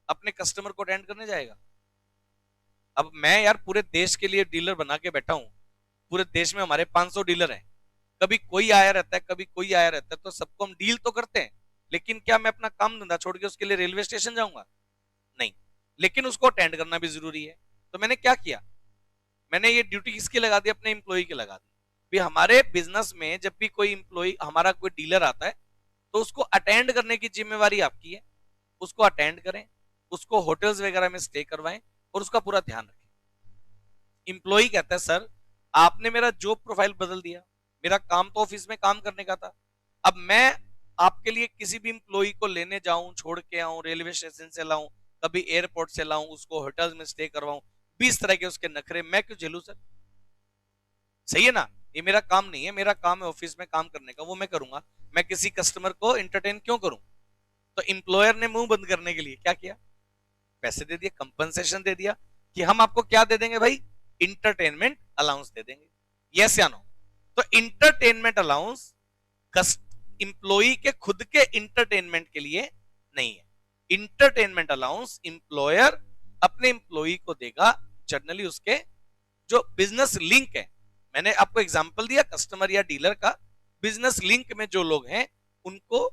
Speaker 1: अपने कस्टमर को अटेंड करने जाएगा? अब मैं यार पूरे देश के लिए डीलर बना के बैठा हूं, पूरे देश में हमारे 500 डीलर हैं, कभी कोई आया रहता है कभी कोई आया रहता है, तो सबको हम डील तो करते हैं। लेकिन क्या मैं अपना काम धंधा छोड़ के उसके लिए रेलवे स्टेशन जाऊंगा? नहीं। लेकिन उसको अटेंड करना भी जरूरी है। तो मैंने क्या किया, मैंने ये ड्यूटी किसकी लगा दी? अपने इंप्लॉय की लगा दी। भी हमारे बिजनेस में जब भी कोई इंप्लॉय, हमारा कोई डीलर आता है, तो उसको अटेंड करने की जिम्मेवारी आपकी है। उसको अटेंड करें, उसको होटल्स वगैरह में स्टे करवाएं और उसका पूरा ध्यान रखें। इंप्लॉय कहता है सर आपने मेरा जॉब प्रोफाइल बदल दिया, मेरा काम तो ऑफिस में काम करने का था, अब मैं आपके लिए किसी भी इंप्लॉय को लेने जाऊं, छोड़ के आऊं, रेलवे स्टेशन से लाऊं, कभी एयरपोर्ट से लाऊं, उसको होटल्स में स्टे करवाऊं, 20 तरह के उसके नखरे मैं क्यों झेलूं सर? सही है ना? ये मेरा काम नहीं है, मेरा काम है ऑफिस में काम करने का, वो मैं करूंगा। मैं किसी कस्टमर को इंटरटेन क्यों करूं? तो एम्प्लॉयर ने मुंह बंद करने के लिए क्या किया? पैसे दे दिए, कंपनसेशन दे दिया कि हम आपको क्या दे देंगे भाई? इंटरटेनमेंट अलाउंस दे देंगे। यस या नो? तो इंटरटेनमेंट अलाउंस इंप्लॉई के खुद के इंटरटेनमेंट के लिए नहीं है। इंटरटेनमेंट अलाउंस इंप्लॉयर अपने इंप्लॉई को देगा जनरली उसके जो बिजनेस लिंक है। मैंने आपको एग्जांपल दिया कस्टमर या डीलर का, बिजनेस लिंक में जो लोग हैं उनको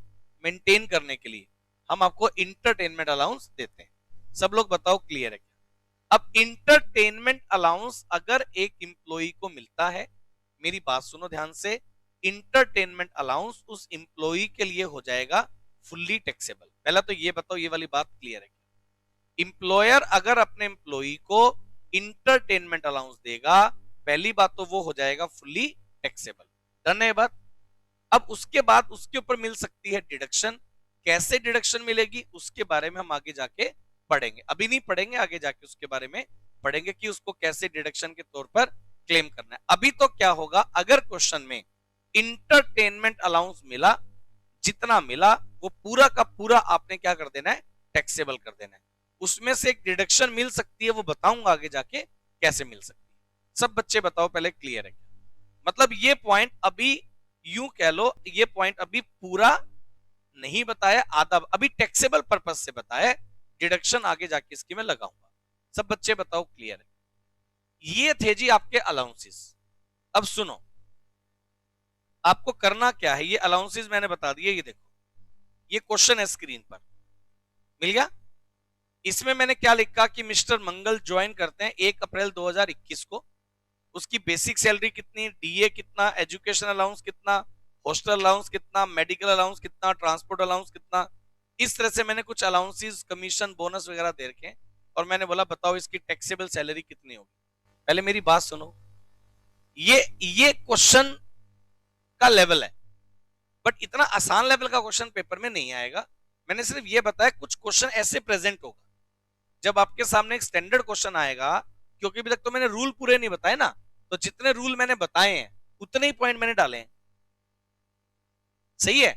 Speaker 1: मेंटेन करने के लिए हम आपको इंटरटेनमेंट अलाउंस देते हैं। सब लोग बताओ क्लियर है क्या? अब इंटरटेनमेंट अलाउंस अगर एक इंप्लॉई को मिलता है, मेरी बात सुनो ध्यान से, इंटरटेनमेंट अलाउंस उस इंप्लॉई के लिए हो जाएगा फुल्ली टैक्सेबल। पहला तो ये बताओ ये वाली बात क्लियर है क्या? इंप्लॉयर अगर अपने इंप्लॉई को इंटरटेनमेंट अलाउंस देगा, पहली बात तो वो हो जाएगा फुल्ली टैक्सेबल। डन है ये बात। अब उसके बाद उसके ऊपर मिल सकती है डिडक्शन। कैसे डिडक्शन मिलेगी उसके बारे में हम आगे जाके पढ़ेंगे, अभी नहीं पढ़ेंगे, आगे जाके उसके बारे में पढ़ेंगे कि उसको कैसे डिडक्शन के तौर पर क्लेम करना है। अभी तो क्या होगा, अगर क्वेश्चन में इंटरटेनमेंट अलाउंस मिला, जितना मिला वो पूरा का पूरा आपने क्या कर देना है, टैक्सेबल कर देना है। उसमें से एक डिडक्शन मिल सकती है, वो बताऊंगा आगे जाके कैसे मिल सकती है। सब बच्चे बताओ पहले, क्लियर है क्या? मतलब ये पॉइंट अभी यूं कह लो, ये पॉइंट अभी पूरा नहीं बताया, आधा अभी टैक्सेबल पर्पस से बताया, डिडक्शन आगे जाके इसकी मैं लगाऊंगा। सब बच्चे बताओ क्लियर है? ये थे जी आपके अलाउंसेस। अब सुनो, आपको करना क्या है, ये अलाउंसेस मैंने बता दिए, ये देखो ये क्वेश्चन है स्क्रीन पर, मिल गया। इसमें मैंने क्या लिखा कि मिस्टर मंगल ज्वाइन करते हैं 1 अप्रैल 2021 को। उसकी बेसिक सैलरी कितनी, डीए कितना, एजुकेशन अलाउंस कितना, हॉस्टल अलाउंस कितना, मेडिकल अलाउंस कितना, ट्रांसपोर्ट अलाउंस कितना। इस तरह से मैंने कुछ अलाउंसेस, कमीशन, बोनस वगैरह दे रखे हैं, और मैंने बोला बताओ इसकी टैक्सेबल सैलरी कितनी होगी। पहले मेरी बात सुनो, ये क्वेश्चन का लेवल है, बट इतना आसान लेवल का क्वेश्चन पेपर में नहीं आएगा। मैंने सिर्फ ये बताया कुछ क्वेश्चन ऐसे प्रेजेंट होगा जब आपके सामने एक स्टैंडर्ड क्वेश्चन आएगा, क्योंकि अभी तक तो मैंने रूल पूरे नहीं बताए ना, तो जितने रूल मैंने बताए हैं उतने ही पॉइंट मैंने डाले हैं, सही है।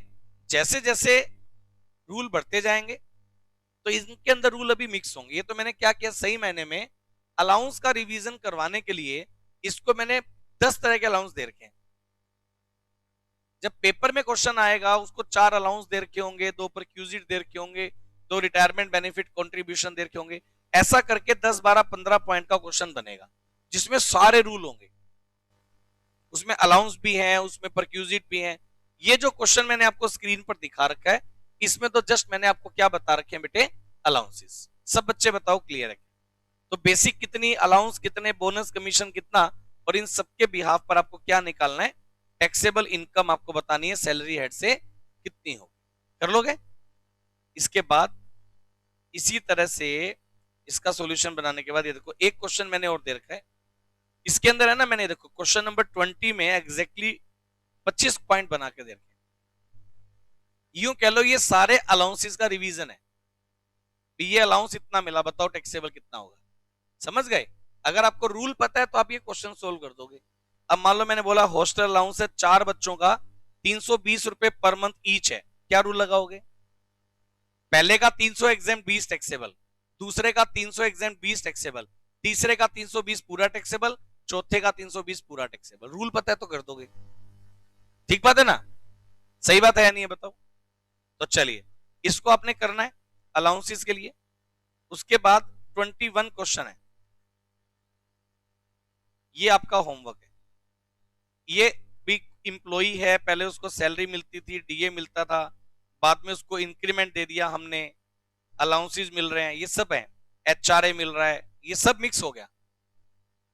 Speaker 1: जैसे जैसे रूल बढ़ते जाएंगे तो इनके अंदर रूल अभी मिक्स होंगे। ये तो मैंने क्या किया, सही मायने में अलाउंस का रिवीजन करवाने के लिए इसको मैंने 10 तरह के अलाउंस दे रखे हैं। जब पेपर में क्वेश्चन आएगा उसको 4 अलाउंस दे रखे होंगे, 2 परक्यूजिट दे रखे होंगे, 2 रिटायरमेंट बेनिफिट कंट्रीब्यूशन दे रखे होंगे। ऐसा करके 10, 12, 15 पॉइंट का क्वेश्चन बनेगा जिसमें सारे रूल होंगे, उसमें अलाउंस भी हैं, उसमें परक्यूजिट भी हैं। ये जो क्वेश्चन मैंने आपको स्क्रीन पर दिखा रखा है, इसमें तो जस्ट मैंने आपको क्या बता रखे हैं बेटे, अलाउंसेस। सब बच्चे बताओ क्लियर है? तो बेसिक कितनी, अलाउंस कितने, बोनस कमीशन कितना, और इन सबके बिहाफ पर आपको क्या निकालना है, टैक्सेबल इनकम आपको बतानी है सैलरी हेड से कितनी हो। कर लोगे? इसके बाद इसी तरह से इसका सॉल्यूशन बनाने के बाद ये देखो एक क्वेश्चन मैंने और दे रखा है, इसके अंदर है ना, मैंने देखो क्वेश्चन नंबर 20 में एग्जैक्टली 25 पॉइंट बना के दे रखे। यूं कह लो ये सारे अलाउंसेस का रिवीजन है, ये अलाउंस इतना मिला, बताओ टैक्सेबल कितना होगा। समझ गए? अगर आपको रूल पता है तो आप ये क्वेश्चन सोल्व कर दोगे। अब मान लो मैंने बोला हॉस्टल अलाउंस है 4 बच्चों का 320 रुपए पर मंथ ईच है, क्या रूल लगाओगे? पहले का 300 एग्जाम 20 टैक्सेबल, दूसरे का 300 एग्जाम 20 टैक्सेबल, तीसरे का 320 पूरा टैक्सेबल, चौथे का 320 पूरा टैक्सेबल। रूल पता है तो कर दोगे, ठीक बात है ना? सही बात है या नहीं है बताओ? तो चलिए इसको आपने करना है अलाउंसेस के लिए। उसके बाद 21 क्वेश्चन है, ये आपका होमवर्क है। ये भी एम्प्लॉई है, पहले उसको सैलरी मिलती थी, डीए मिलता था, बाद में उसको इंक्रीमेंट दे दिया हमने, अलाउंसेस मिल रहे हैं, ये सब है, एचआरए मिल रहा है, ये सब मिक्स हो गया।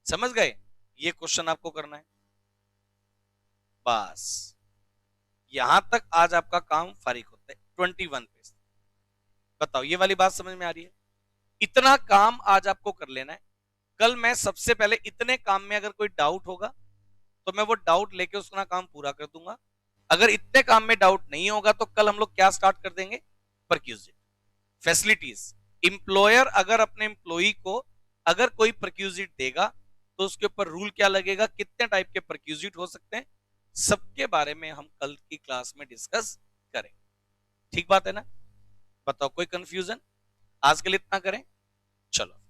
Speaker 1: समझ गए? ये क्वेश्चन आपको करना है, बस यहां तक आज आपका काम फारिग होता है 21 पेज। बताओ ये वाली बात समझ में आ रही है? इतना काम आज आपको कर लेना है। कल मैं सबसे पहले इतने काम में अगर कोई डाउट होगा तो मैं वो डाउट लेके उसका काम पूरा कर दूंगा। अगर इतने काम में डाउट नहीं होगा तो कल हम लोग क्या स्टार्ट कर देंगे, परक्यूजिट फैसिलिटीज। इंप्लॉयर अगर अपने एम्प्लॉई को अगर कोई परक्यूजिट देगा तो उसके ऊपर रूल क्या लगेगा, कितने टाइप के परक्यूजिट हो सकते हैं, सबके बारे में हम कल की क्लास में डिस्कस करेंगे। ठीक बात है ना? बताओ कोई कंफ्यूजन? आज के लिए इतना करें, चलो।